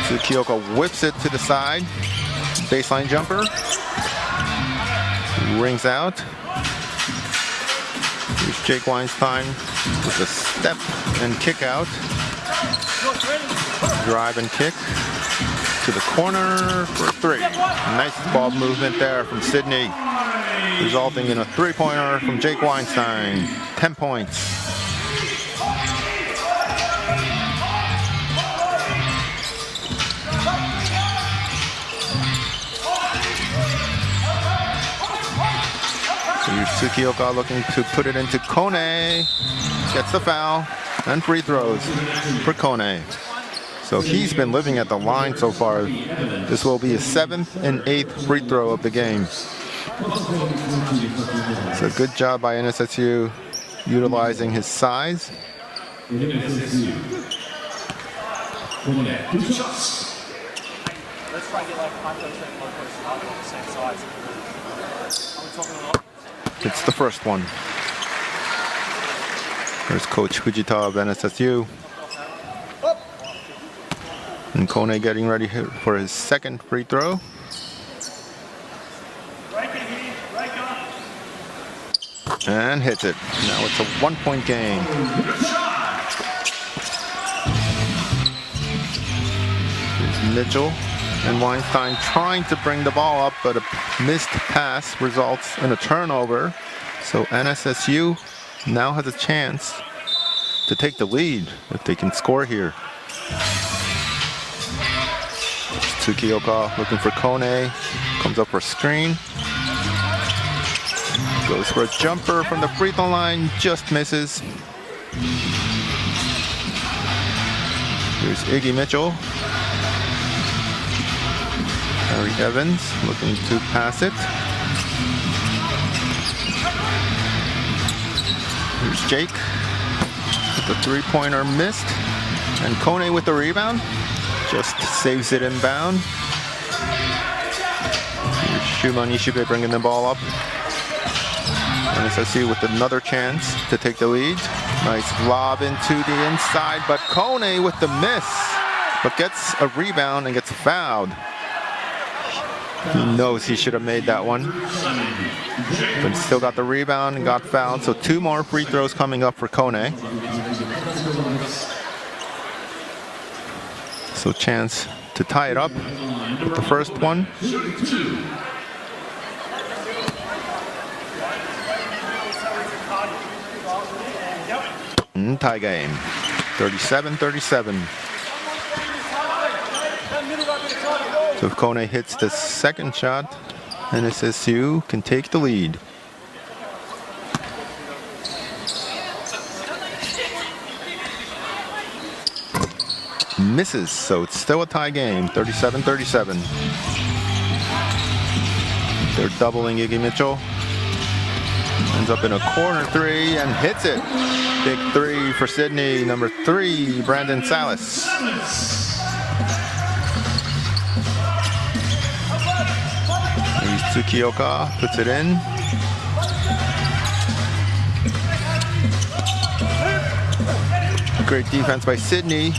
Tsukioka whips it to the side. Baseline jumper. Rings out. Here's Jake Weinstein with a step and kick out. Drive and kick to the corner for 3. Nice ball movement there from Sydney. resulting in a three-pointer from Jake Weinstein. 10 points. So here's Tsukioka looking to put it into Kone. Gets the foul and free throws for Kone. So he's been living at the line so far. This will be his 7th and 8th free throw of the game. So good job by NSSU utilizing his size. Let's try to get like high post and low post on the same size. Are we talking a lot? It's the first one. There's Coach Fujita of NSSU. And Kone getting ready for his 2nd free throw. And hits it. Now it's a 1-point game. Here's Mitchell and Weinstein trying to bring the ball up, but a missed pass results in a turnover. So NSSU now has a chance to take the lead if they can score here. Tsukioka looking for Kone. Comes up for a screen. Goes for a jumper from the free throw line. Just misses. Here's Iggy Mitchell. Harry Evans looking to pass it. Here's Jake. The three-pointer missed. And Kone with the rebound. Just saves it inbound. Here's Shuma Nishibe bringing the ball up. NSSU with another chance to take the lead. Nice lob into the inside, but Kone with the miss. But gets a rebound and gets fouled. He knows he should have made that one. But he still got the rebound and got fouled. So 2 more free throws coming up for Kone. So chance to tie it up with the first one. And tie game, 37-37. So if Kone hits the 2nd shot, NSSU can take the lead. Misses, so it's still a tie game, 37-37. They're doubling Iggy Mitchell. Ends up in a corner 3 and hits it. Big 3 for Sydney, number 3, Brandon Salas. Here's Tsukioka, puts it in. Great defense by Sydney.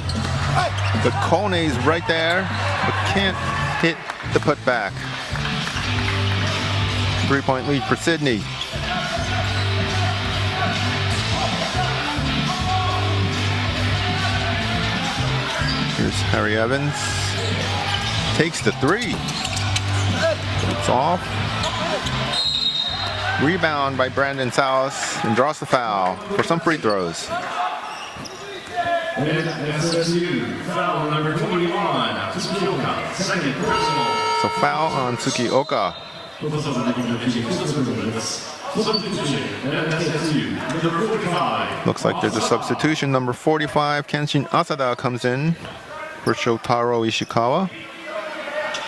But Kone's right there, but can't hit the putback. 3-point lead for Sydney. Here's Harry Evans. Takes the 3. It's off. Rebound by Brandon Salas and draws the foul for some free throws. NSSU, foul number 21, Tsukioka, 2nd personal. So foul on Tsukioka. Looks like there's a substitution. Number 45, Kenshin Asada comes in for Shotaro Ishikawa.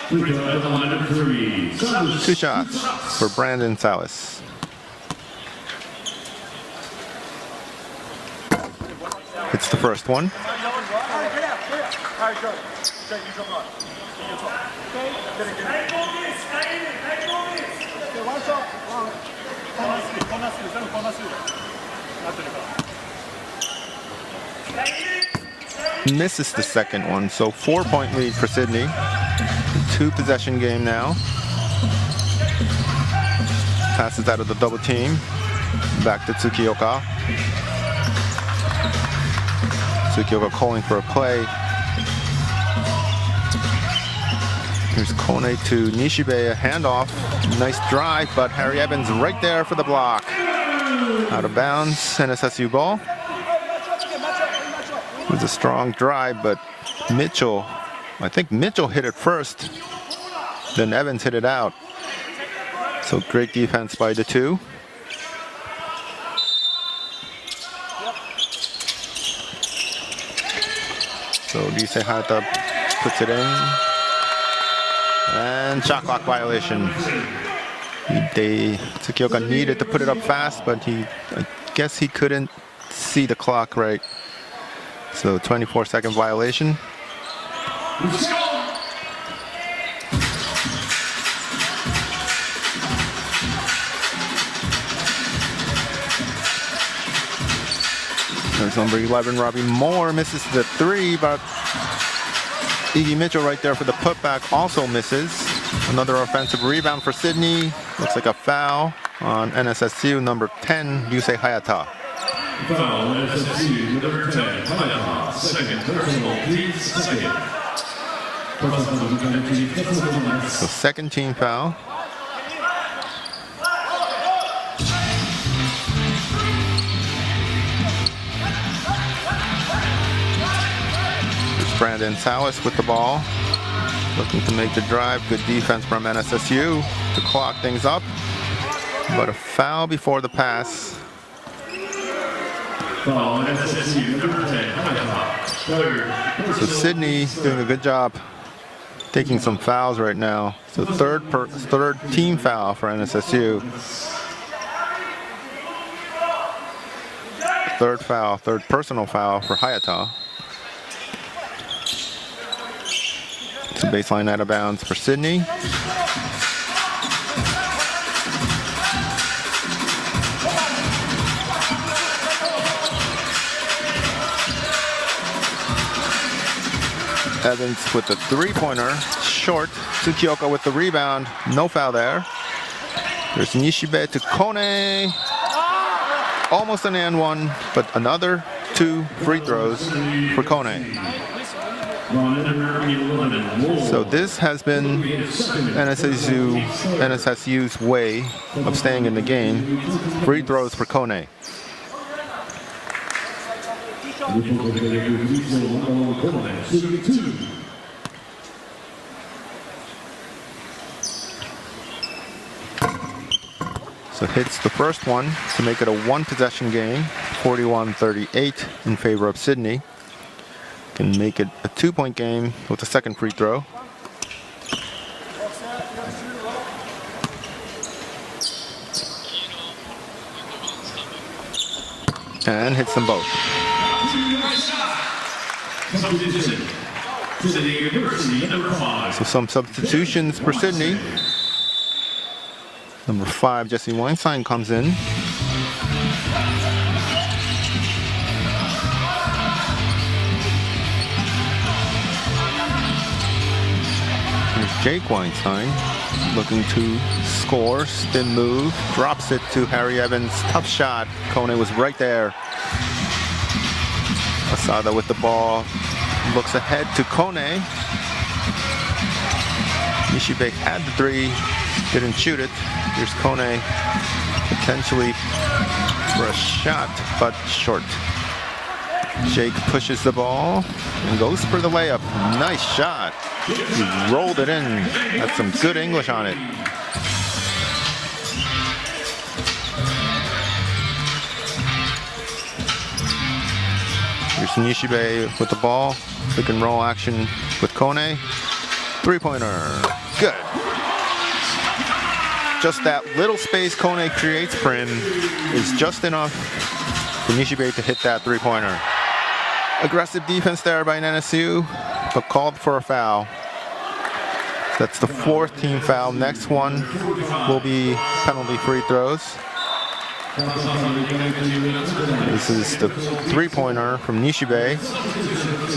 2 shots for Brandon Salas. It's the first one. Misses the 2nd one, so 4-point lead for Sydney. 2-possession game now. Passes out of the double team. Back to Tsukioka. Tsukioka calling for a play. Here's Kone to Nishibe, a handoff. Nice drive, but Harry Evans right there for the block. Out of bounds, NSSU ball. It was a strong drive, but I think Mitchell hit it first. Then Evans hit it out. So great defense by the two. So Ryusei Hayata puts it in. And shot clock violation. Tsukioka needed to put it up fast, but I guess he couldn't see the clock right. So 24-second violation. There's number 11, Robbie Moore misses the three, but Iggy Mitchell right there for the putback also misses. Another offensive rebound for Sydney. Looks like a foul on NSSU, number 10, Ryusei Hayata. Foul, NSSU, number 10, Hayata. Second, personal, please, second. So second team foul. Brandon Salas with the ball, looking to make the drive. Good defense from NSSU to clock things up, but a foul before the pass. Foul, NSSU, number 10, So Sydney doing a good job taking some fouls right now. So third team foul for NSSU. Third personal foul for Hayata. So baseline out of bounds for Sydney. Evans with the three-pointer, short. Tsukioka with the rebound, no foul there. There's Nishibe to Kone. Almost an and one, but another two free throws for Kone. So this has been NSSU's way of staying in the game. Free throws for Kone. So hits the first one to make it a one-possession game, 41-38 in favor of Sydney. Can make it a two-point game with the second free throw. And hits them both. So some substitutions for Sydney. Number 5, Jesse Weinstein comes in. Here's Jake Weinstein looking to score, spin move, drops it to Harry Evans. Tough shot. Kone was right there. Asada with the ball, looks ahead to Kone. Nishibe had the three, didn't shoot it. Here's Kone potentially for a shot, but short. Jake pushes the ball and goes for the layup. Nice shot. He rolled it in. Had some good English on it. Here's Nishibe with the ball. Pick and roll action with Kone. Three-pointer. Good. Just that little space Kone creates for him is just enough for Nishibe to hit that three-pointer. Aggressive defense there by NSU, but called for a foul. That's the fourth team foul. Next one will be penalty free throws. This is the three-pointer from Nishibe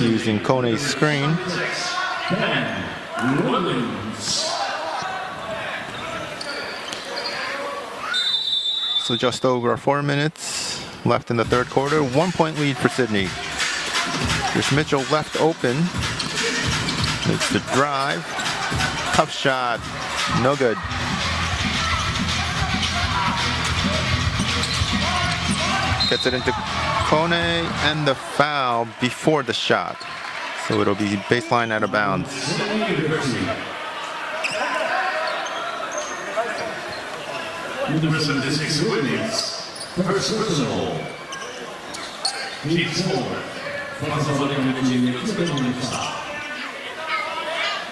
using Kone's screen. So just over 4 minutes left in the third quarter. 1 point lead for Sydney. There's Mitchell left open. Makes the drive. Tough shot. No good. Gets it into Kone and the foul before the shot. So it'll be baseline out of bounds. University of Sydney's first personal. Keep score.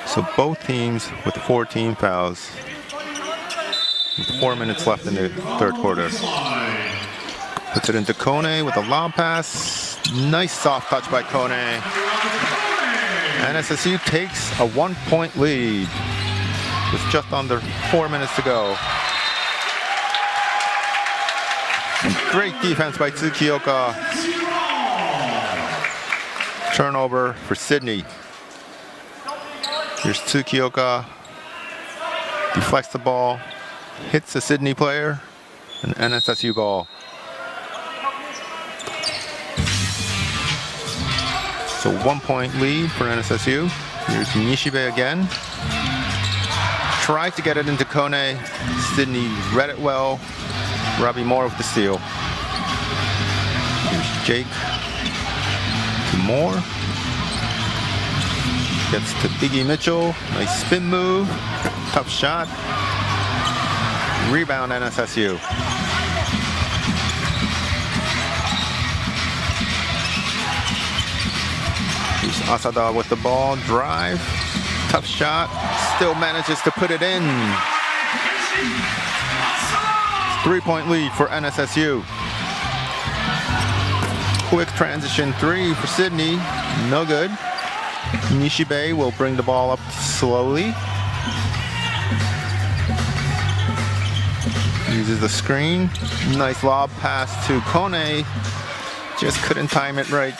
So both teams with 14 fouls. With 4 minutes left in the third quarter. Puts it into Kone with a lob pass. Nice soft touch by Kone. And SSU takes a 1-point lead with just under 4 minutes to go. Great defense by Tsukioka. Turnover for Sydney. Here's Tsukioka. Deflects the ball. Hits a Sydney player. An NSSU ball. So 1-point lead for NSSU. Here's Nishibe again. Tried to get it into Kone. Sydney read it well. Robbie Moore with the steal. Here's Jake to Moore. Gets to Iggy Mitchell. Nice spin move. Tough shot. Rebound NSSU. Here's Asada with the ball. Drive. Tough shot. Still manages to put it in. 3-point lead for NSSU. Quick transition three for Sydney. No good. Nishibe will bring the ball up slowly. Uses the screen. Nice lob pass to Kone. Just couldn't time it right.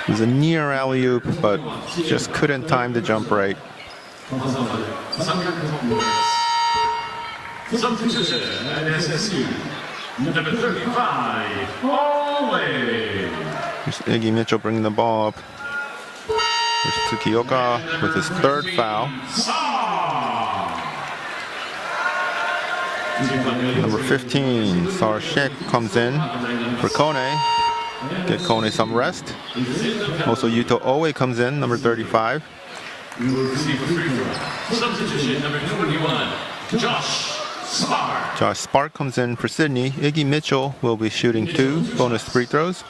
It was a near alley-oop, but just couldn't time the jump right. Substitution at SSU. Number 35, Ole. Here's Iggy Mitchell bringing the ball up. Here's Tsukioka with his third foul. Number 15, Sar Sheikh comes in for Kone. Get Kone some rest. Also Yuto Oe comes in, number 35. Substitution number 21, Josh Spark. Josh Spark comes in for Sydney. Iggy Mitchell will be shooting 2 bonus free throws.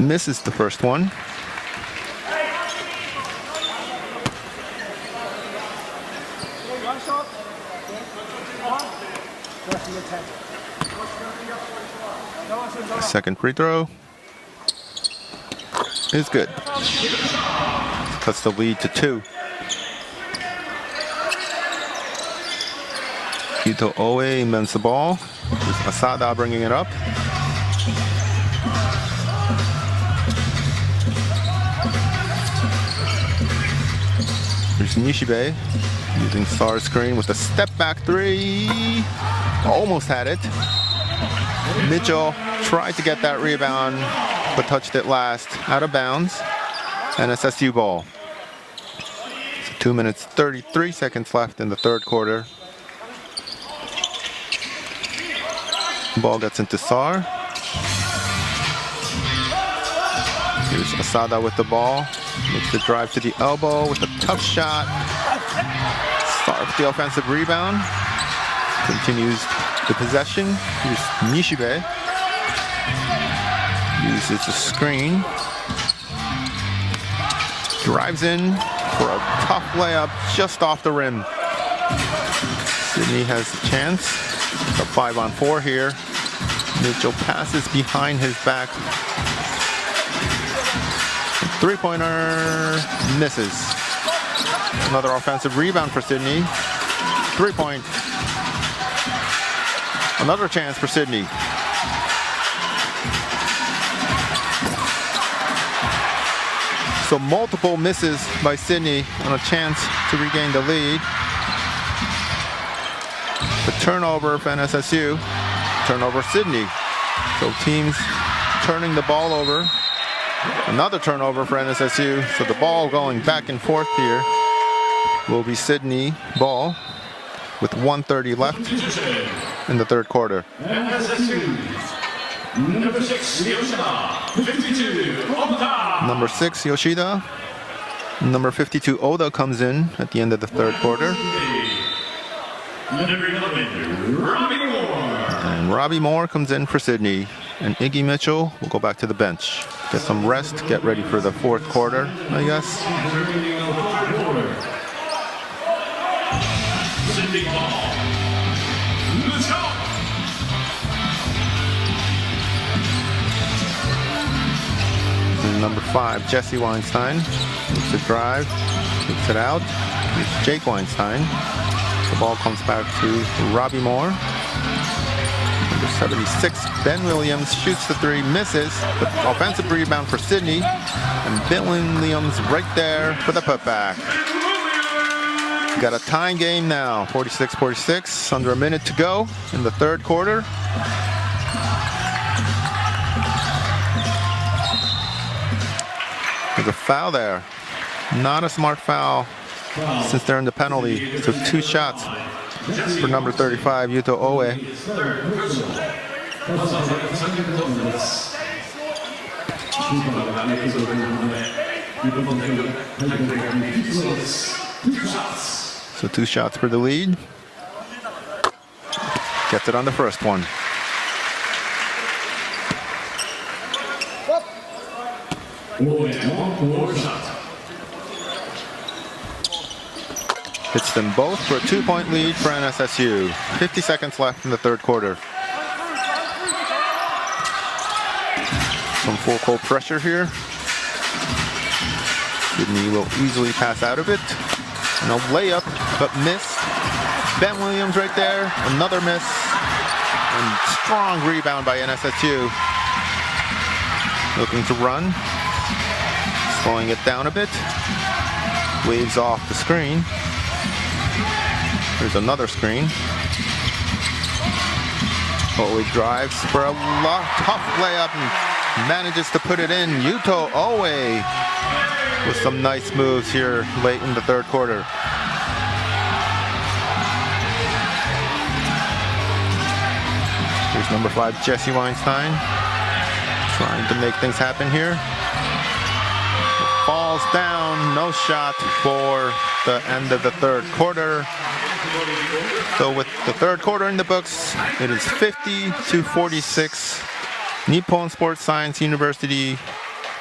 Misses the first one. Second free throw is good. Cuts the lead to 2. Yuto Oe mends the ball. There's Asada bringing it up. There's Nishibe using Sar's screen with a step back 3. Almost had it. Mitchell tried to get that rebound, but touched it last. Out of bounds. NSSU ball. So 2 minutes, 33 seconds left in the third quarter. Ball gets into Sar. Here's Asada with the ball. Makes the drive to the elbow with a tough shot. Sar with the offensive rebound. Continues the possession. Here's Nishibe. Uses the screen. Drives in for a tough layup just off the rim. Sydney has a chance. A 5-on-4 here. Mitchell passes behind his back. Three-pointer misses. Another offensive rebound for Sydney. 3-point. Another chance for Sydney. So multiple misses by Sydney on a chance to regain the lead. The turnover for NSSU. Turnover Sydney. So teams turning the ball over. Another turnover for NSSU. So the ball going back and forth here will be Sydney ball with 1:30 left in the third quarter. Number 6, Yoshida. 52, Obata. Number 6, Yoshida. Number 52, Oda comes in at the end of the third quarter. Number 11, Robbie Moore. And Robbie Moore comes in for Sydney. And Iggy Mitchell will go back to the bench. Get some rest, get ready for the fourth quarter, I guess. Sydney ball. Let's go. And number 5, Jesse Weinstein. Looks to drive, kicks it out. It's Jake Weinstein. The ball comes back to Robbie Moore. Number 76, Ben Williams shoots the 3, misses. The offensive rebound for Sydney. And Ben Williams right there for the putback. Got a tying game now, 46-46, under a minute to go in the third quarter. There's a foul there. Not a smart foul since they're in the penalty. So 2 shots for number 35, Yuto Oe. So 2 shots for the lead. Gets it on the first one. Hits them both for a 2-point lead for NSSU. 50 seconds left in the third quarter. Some full court pressure here. Sydney will easily pass out of it. And a layup, but missed. Ben Williams right there, another miss. And strong rebound by NSSU. Looking to run. Slowing it down a bit. Waves off the screen. There's another screen. Owe drives for a tough layup and manages to put it in. Yuto Owe with some nice moves here late in the third quarter. Here's number 5, Jesse Weinstein, trying to make things happen here. Falls down, no shot for the end of the third quarter. So with the third quarter in the books, it is 50-46. Nippon Sports Science University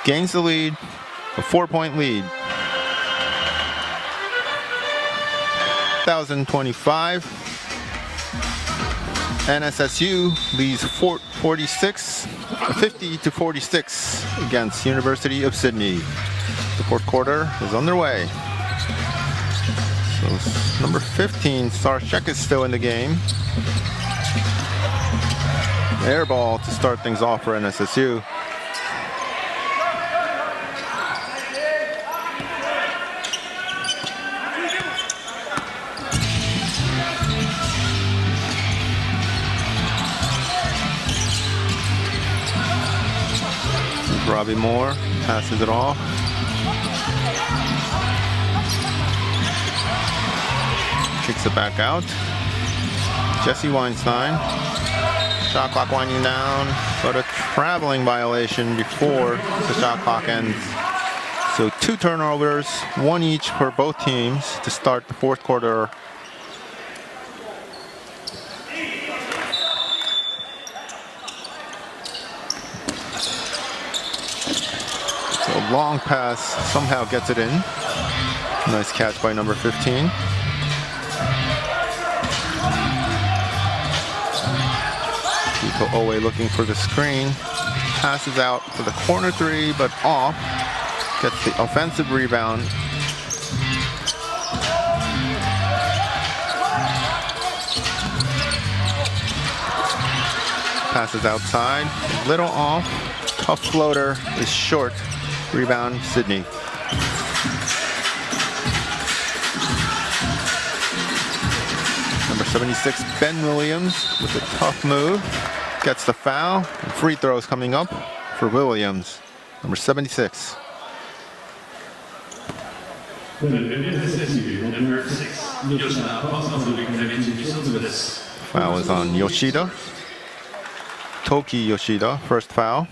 gains the lead, a 4-point lead. 2025. NSSU leads 50-46 against University of Sydney. The fourth quarter is underway. So number 15, Sarchek is still in the game. Air ball to start things off for NSSU. Robbie Moore passes it off. Kicks it back out. Jesse Weinstein. Shot clock winding down, but a traveling violation before the shot clock ends. So 2 turnovers, 1 each for both teams to start the fourth quarter. So a long pass somehow gets it in. Nice catch by number 15. Owe looking for the screen. Passes out for the corner 3, but off. Gets the offensive rebound. Passes outside. Little off. Tough floater is short. Rebound, Sydney. Number 76, Ben Williams with a tough move. gets the foul. And free throws coming up for Williams, number 76. Foul is on Yoshida. Toki Yoshida, first foul.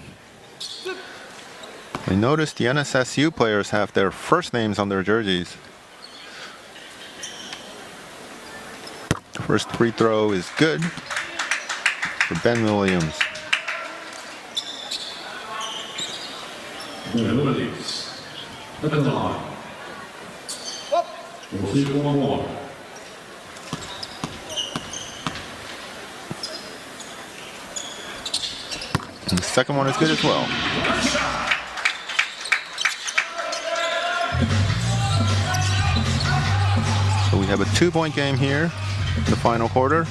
I noticed the NSSU players have their first names on their jerseys. First free throw is good for Ben Williams. Williams at the line. We'll see one more. And the second one is good as well. So we have a 2-point game here in the final quarter.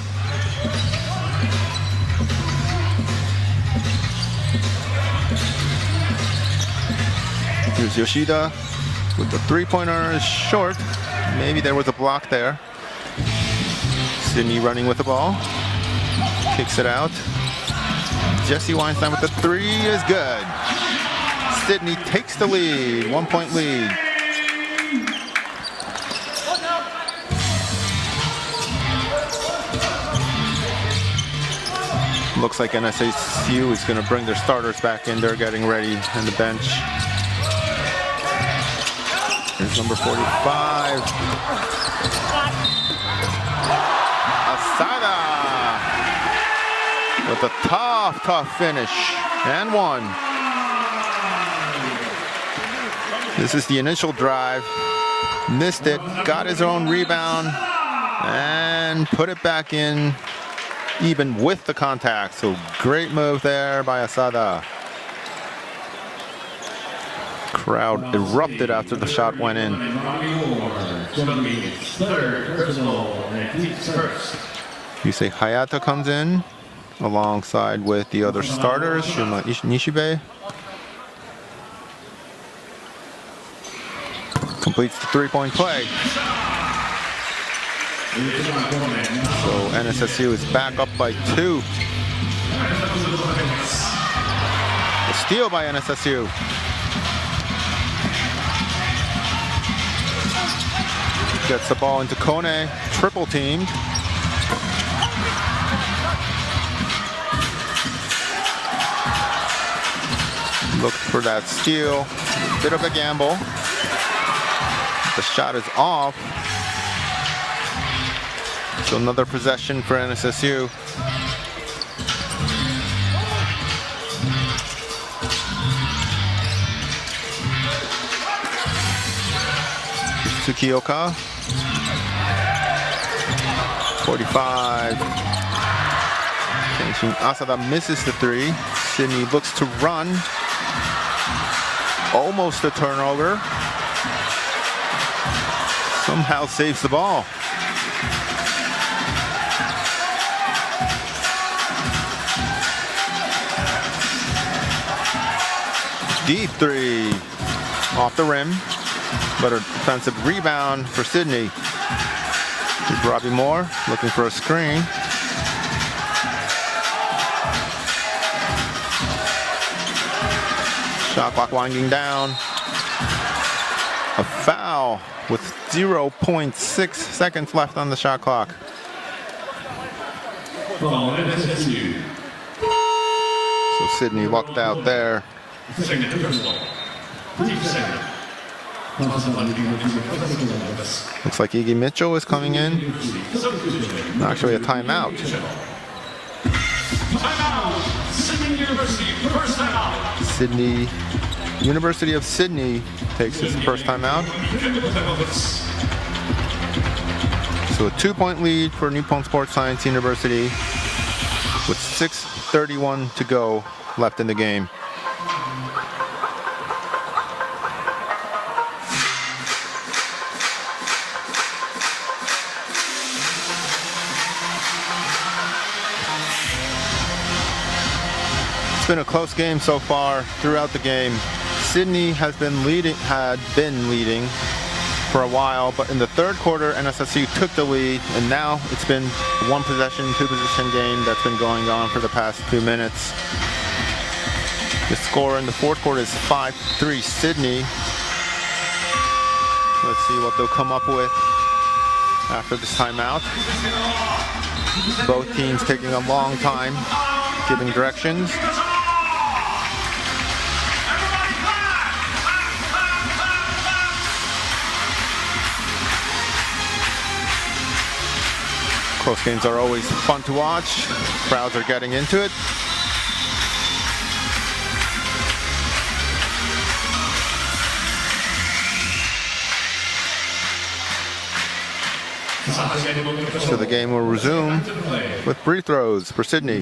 Here's Yoshida with the three-pointer short. Maybe there was a block there. Sydney running with the ball. Kicks it out. Jesse Weinstein with the three is good. Sydney takes the lead, 1-point lead. Looks like NSSU is going to bring their starters back in. They're getting ready on the bench. Here's number 45. Asada with a tough finish. And one. This is the initial drive. Missed it, got his own rebound, and put it back in even with the contact. So great move there by Asada. Crowd erupted after the shot went in. You say Hayata comes in alongside with the other starters, Shuma Nishibe. Completes the three-point play. So NSSU is back up by 2. A steal by NSSU. Gets the ball into Kone, triple teamed. Looked for that steal, bit of a gamble. The shot is off. So another possession for NSSU. Tsukioka. 45. Asada misses the three. Sydney looks to run. Almost a turnover. Somehow saves the ball. Deep three off the rim, but a defensive rebound for Sydney. Here's Robbie Moore looking for a screen. Shot clock winding down. A foul with 0.6 seconds left on the shot clock. So Sydney lucked out there. Looks like Iggy Mitchell is coming in. Actually a timeout. Sydney, University of Sydney takes his first timeout. So a 2-point lead for Nippon Sports Science University with 6:31 to go left in the game. It's been a close game so far throughout the game. Sydney had been leading for a while, but in the third quarter, NSSU took the lead, and now it's been one possession, two possession game that's been going on for the past 2 minutes. The score in the fourth quarter is 5-3 Sydney. Let's see what they'll come up with after this timeout. Both teams taking a long time giving directions. Close games are always fun to watch. Crowds are getting into it. So the game will resume with free throws for Sydney.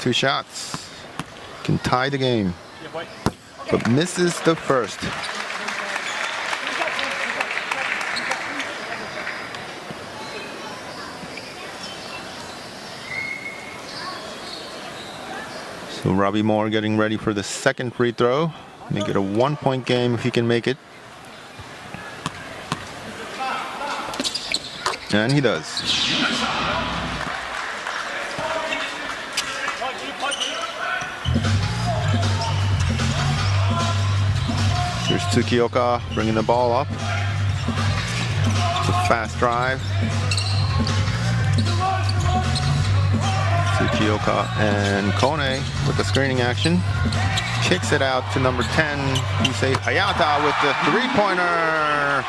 2 shots. Can tie the game, but misses the first. So Robbie Moore getting ready for the second free throw. Make it a 1-point game if he can make it. And he does. Here's Tsukioka bringing the ball up. It's a fast drive. Tsukioka and Kone with the screening action. Kicks it out to number 10, Yusei Hayata with the three-pointer.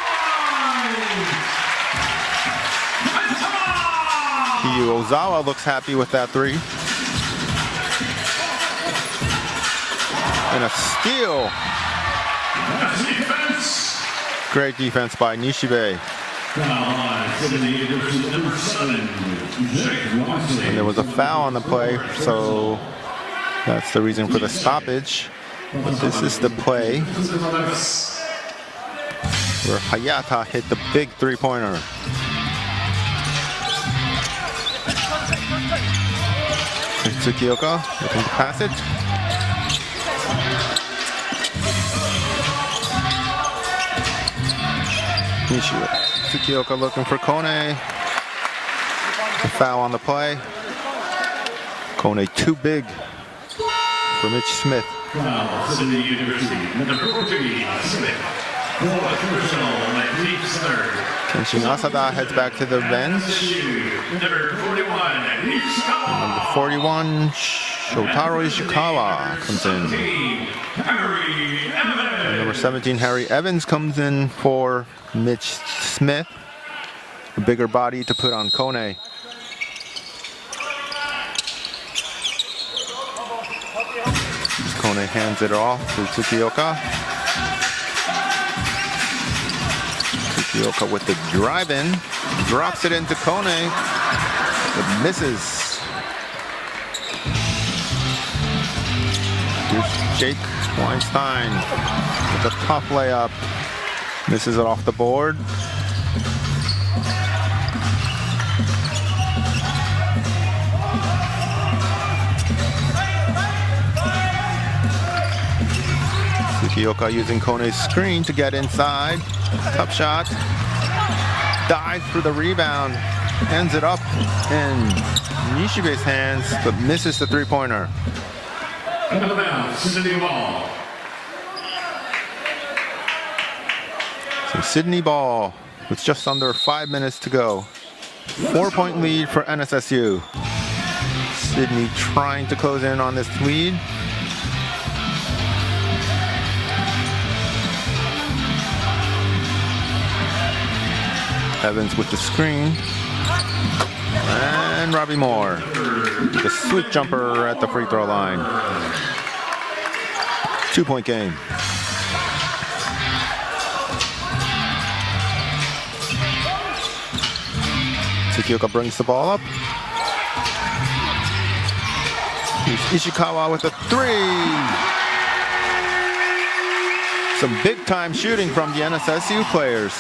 Kiyu Ozawa looks happy with that three. And a steal. Great defense by Nishibe. And there was a foul on the play, so that's the reason for the stoppage. But this is the play where Hayata hit the big three-pointer. Tsukioka looking to pass it. Tsukioka looking for Kone. A foul on the play. Kone too big for Mitch Smith. Sydney University, number 43, Smith. Kenshin Asada heads back to the bench. Number 41, Number 41, Shotaro Ishikawa comes in. And number 17, Harry Evans comes in for Mitch Smith. A bigger body to put on Kone. Kone hands it off to Tsukioka. Tsukioka with the drive-in. Drops it into Kone. But misses. Here's Jake Weinstein with a tough layup. Misses it off the board. Tsukioka using Kone's screen to get inside. Tough shot. Dives for the rebound. Ends it up in Nishibe's hands, but misses the three-pointer. So Sydney ball with just under 5 minutes to go. 4-point lead for NSSU. Sydney trying to close in on this lead. Evans with the screen. And Robbie Moore, the sweep jumper at the free throw line. 2-point game. Tsukioka brings the ball up. Here's Ishikawa with a three. Some big time shooting from the NSSU players.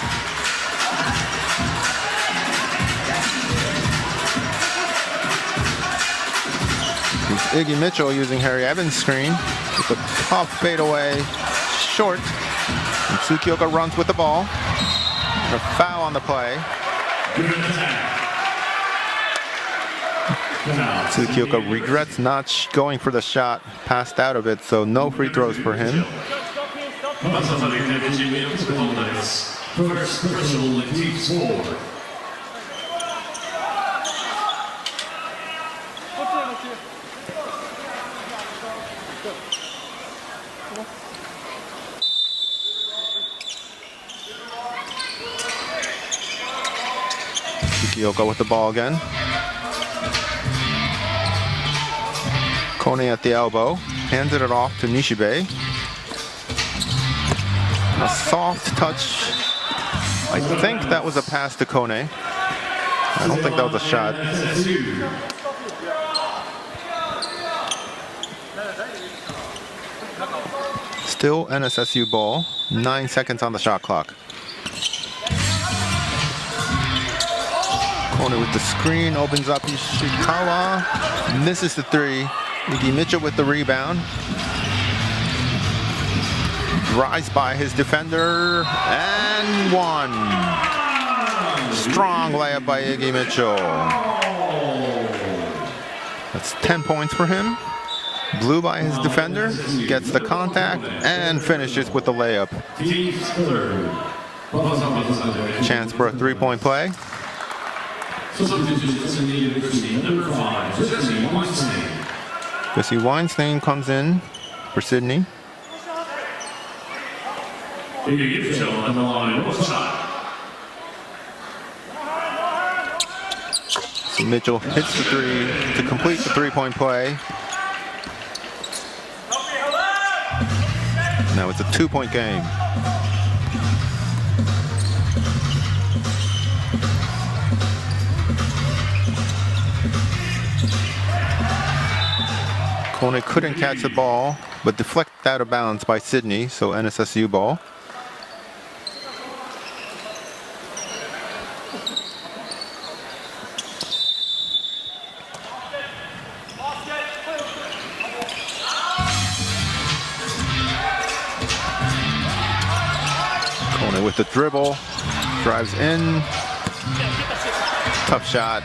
Iggy Mitchell using Harry Evans' screen with a tough fadeaway, short. Tsukioka runs with the ball. A foul on the play. Tsukioka regrets not going for the shot, passed out of it, so no free throws for him. First personal and team score. Tsukioka with the ball again. Kone at the elbow, handed it off to Nishibe. A soft touch. I think that was a pass to Kone. I don't think that was a shot. Still NSSU ball. 9 seconds on the shot clock. Kone with the screen, opens up Ishikawa. Misses the three. Iggy Mitchell with the rebound. Drives by his defender and one. Strong layup by Iggy Mitchell. That's 10 points for him. Blew by his defender, gets the contact, and finishes with the layup. Chance for a three-point play. Jesse Weinstein comes in for Sydney. So Mitchell hits the three to complete the three-point play. Now it's a two-point game. Kone couldn't catch the ball, but deflected out of bounds by Sydney, so NSSU ball. Kone with the dribble, drives in, tough shot.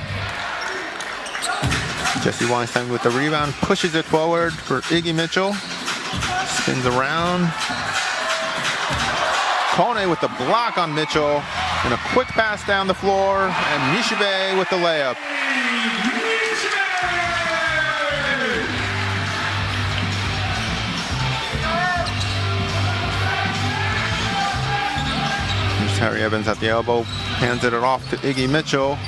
Jesse Weinstein with the rebound, pushes it forward for Iggy Mitchell. Spins around. Kone with the block on Mitchell. And a quick pass down the floor. And Nishibe with the layup. Here's Harry Evans at the elbow. Hands it off to Iggy Mitchell.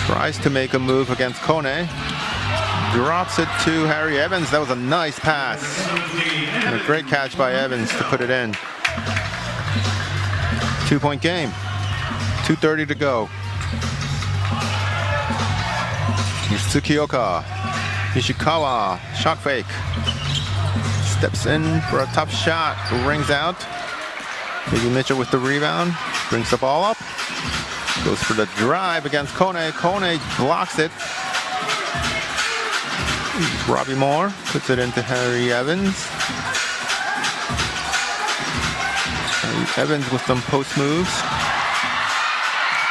Tries to make a move against Kone. Drops it to Harry Evans. That was a nice pass. And a great catch by Evans to put it in. 2-point game. 2:30 to go. Here's Tsukioka. Ishikawa. Shot fake. Steps in for a tough shot. Rings out. Iggy Mitchell with the rebound. Brings the ball up. Goes for the drive against Kone. Kone blocks it. Robbie Moore puts it into Harry Evans. Harry Evans with some post moves.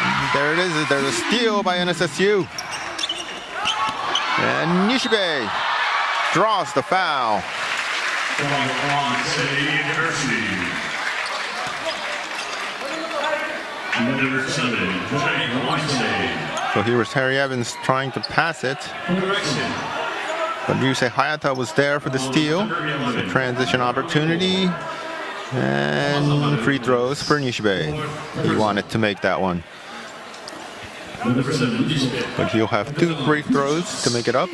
And there it is. There's a steal by NSSU. And Nishibe draws the foul. So here was Harry Evans trying to pass it. But Ryusei Hayata was there for the steal. It's a transition opportunity. And free throws for Nishibe. He wanted to make that one. But he'll have 2 free throws to make it up.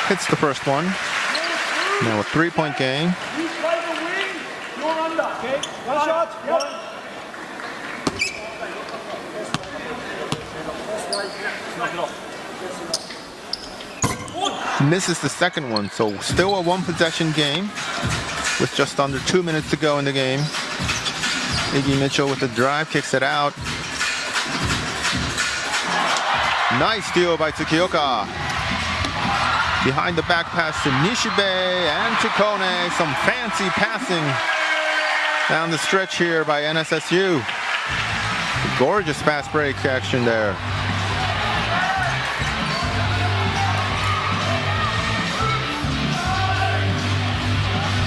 Hits the first one. Now a 3-point game. Misses the second one, so still a 1-possession game with just under 2 minutes to go in the game. Iggy Mitchell with the drive, kicks it out. Nice steal by Tsukioka. Behind the back pass to Nishibe and to Kone. Some fancy passing down the stretch here by NSSU. Gorgeous fast break action there.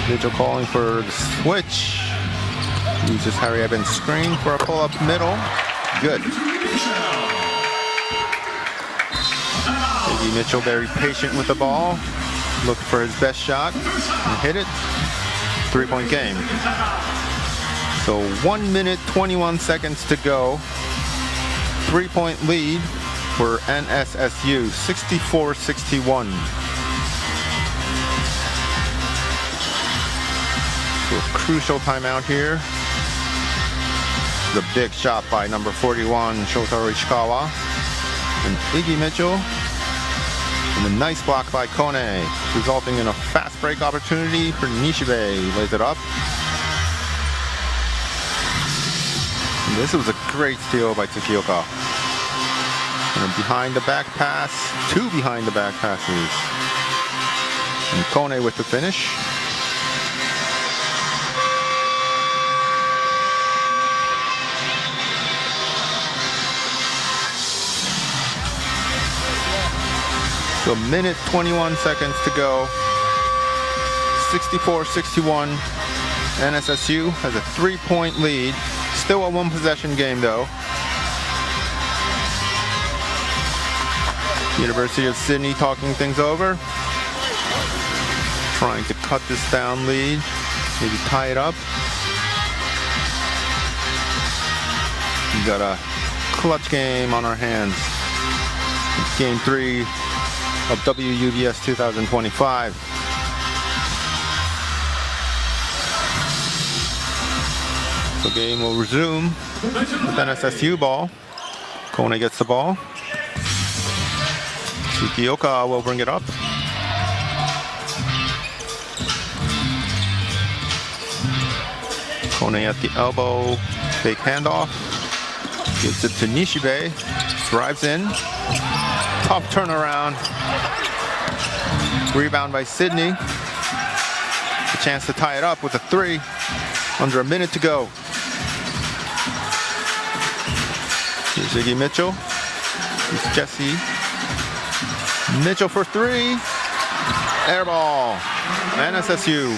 Mitchell calling for the switch. Uses Harry Evans' screen for a pull-up middle. Good. Iggy Mitchell very patient with the ball. Looked for his best shot and hit it. 3-point game. So 1 minute, 21 seconds to go. 3-point lead for NSSU, 64-61. So a crucial timeout here. The big shot by number 41, Shotaro Ishikawa. And Iggy Mitchell. And a nice block by Kone, resulting in a fast break opportunity for Nishibe. He lays it up. And this was a great steal by Tsukioka. And a behind the back pass, 2 behind the back passes. And Kone with the finish. So 1 minute, 21 seconds to go. 64-61. NSSU has a 3-point lead. Still a 1-possession game though. University of Sydney talking things over. Trying to cut this down lead. Maybe tie it up. We got a clutch game on our hands. Game 3 of WUBS 2025. So game will resume with NSSU ball. Kone gets the ball. Tsukioka will bring it up. Kone at the elbow, fake handoff. Gives it to Nishibe, drives in. Tough turnaround. Rebound by Sydney. A chance to tie it up with a 3. Under a minute to go. Here's Iggy Mitchell. Here's Jesse. Mitchell for 3. Air ball. NSSU.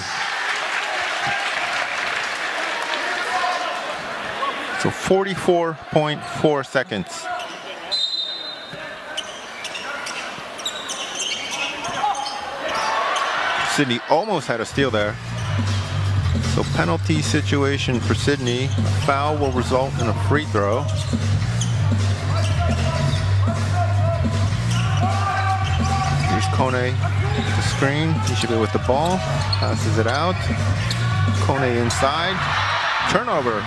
So 44.4 seconds. Sydney almost had a steal there. So penalty situation for Sydney. A foul will result in a free throw. Here's Kone with the screen. He should be with the ball. Passes it out. Kone inside. Turnover.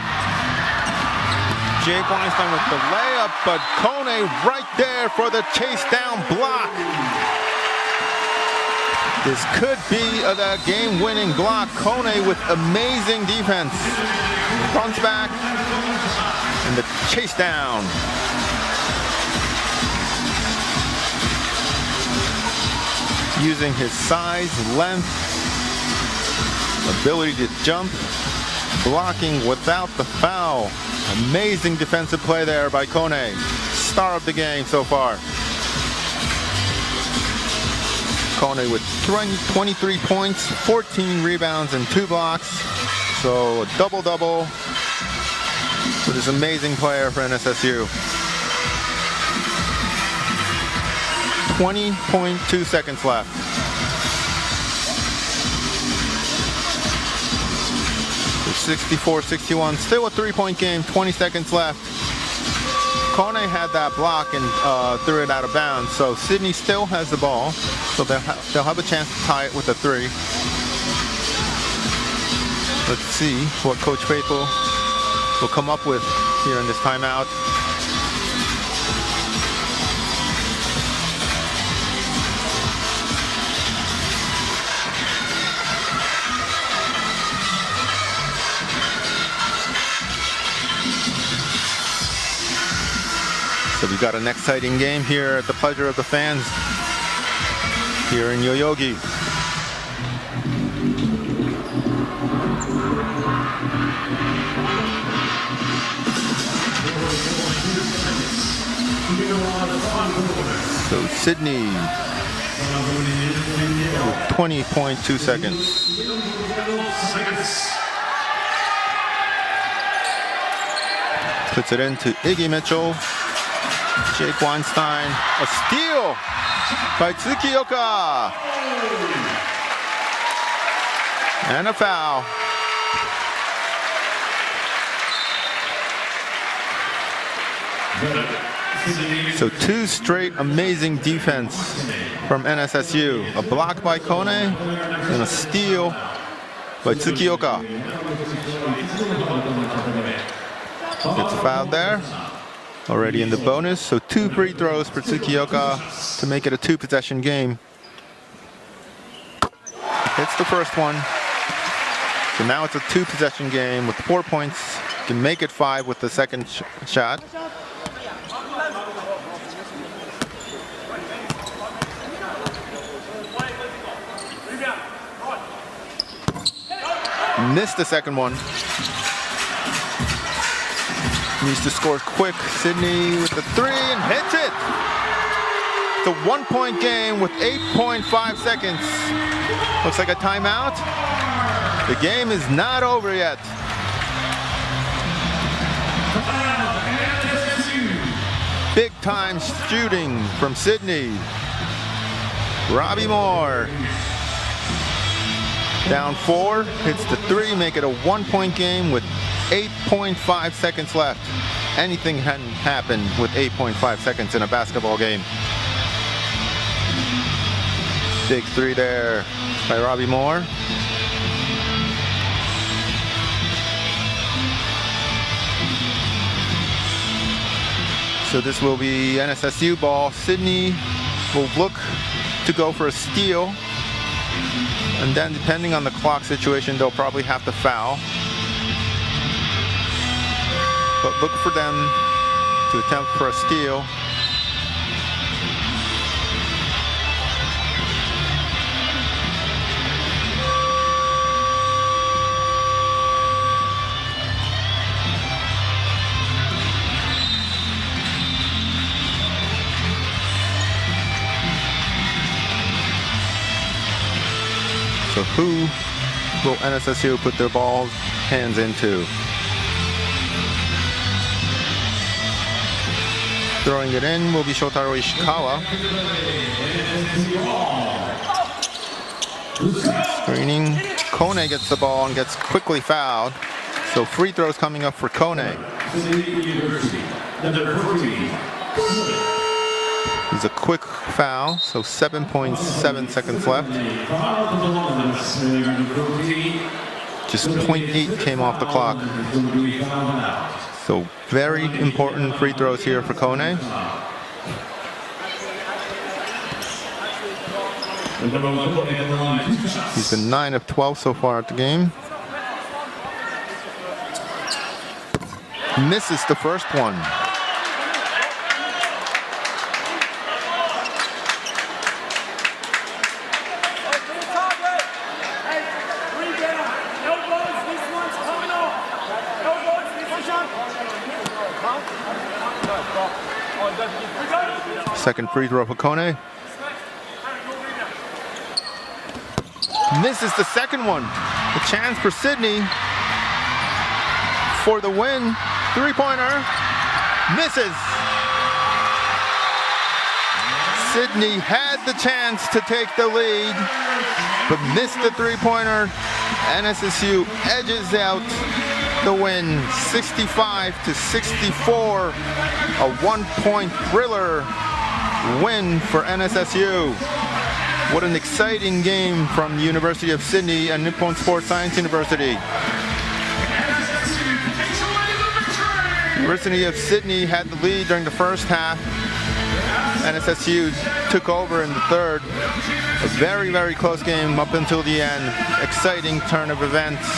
Jake Weinstein with the layup, but Kone right there for the chase down block. This could be the game-winning block. Kone with amazing defense. Fronts back, and the chase down. Using his size, length, ability to jump, blocking without the foul. Amazing defensive play there by Kone. Star of the game so far. Kone with 23 points, 14 rebounds, and 2 blocks. So a double-double with this amazing player for NSSU. 20.2 seconds left. So 64-61, still a 3-point game, 20 seconds left. Kone had that block and threw it out of bounds, so Sydney still has the ball. So they'll have a chance to tie it with a 3. Let's see what Coach Faithful will come up with here in this timeout. So we've got an exciting game here at the pleasure of the fans. here in Yoyogi. So Sydney with 20.2 seconds. Puts it into Iggy Mitchell. Jake Weinstein. A steal by Tsukioka. And a foul. So two straight amazing defense from NSSU. A block by Kone and a steal by Tsukioka. Gets fouled there. Already in the bonus. So two free throws for Tsukioka to make it a two-possession game. Hits the first one. So now it's a two-possession game with 4 points. Can make it 5 with the second shot. Missed the second one. Needs to score quick. Sydney with the 3 and hits it. It's a 1-point game with 8.5 seconds. Looks like a timeout. The game is not over yet. Big time shooting from Sydney. Robbie Moore. Down 4, hits the 3, make it a 1-point game with 8.5 seconds left. Anything can happen with 8.5 seconds in a basketball game. Big 3 there by Robbie Moore. So this will be NSSU ball. Sydney will look to go for a steal. And then depending on the clock situation, they'll probably have to foul. But look for them to attempt for a steal. So who will NSSU put their ball hands into? Throwing it in will be Shotaro Ishikawa. Screening. Kone gets the ball and gets quickly fouled. So free throws coming up for Kone. It's a quick foul, so 7.7 seconds left. Just 0.8 came off the clock. So very important free throws here for Kone. He's been 9 of 12 so far at the game. Misses the first one. Second free throw for Kone. Misses the second one. A chance for Sydney for the win. Three-pointer. Misses. Sydney had the chance to take the lead, but missed the three-pointer. NSSU edges out the win, 65-64. A 1-point thriller win for NSSU. What an exciting game from the University of Sydney and Nippon Sports Science University. University of Sydney had the lead during the first half. NSSU took over in the third. A very, very close game up until the end. Exciting turn of events.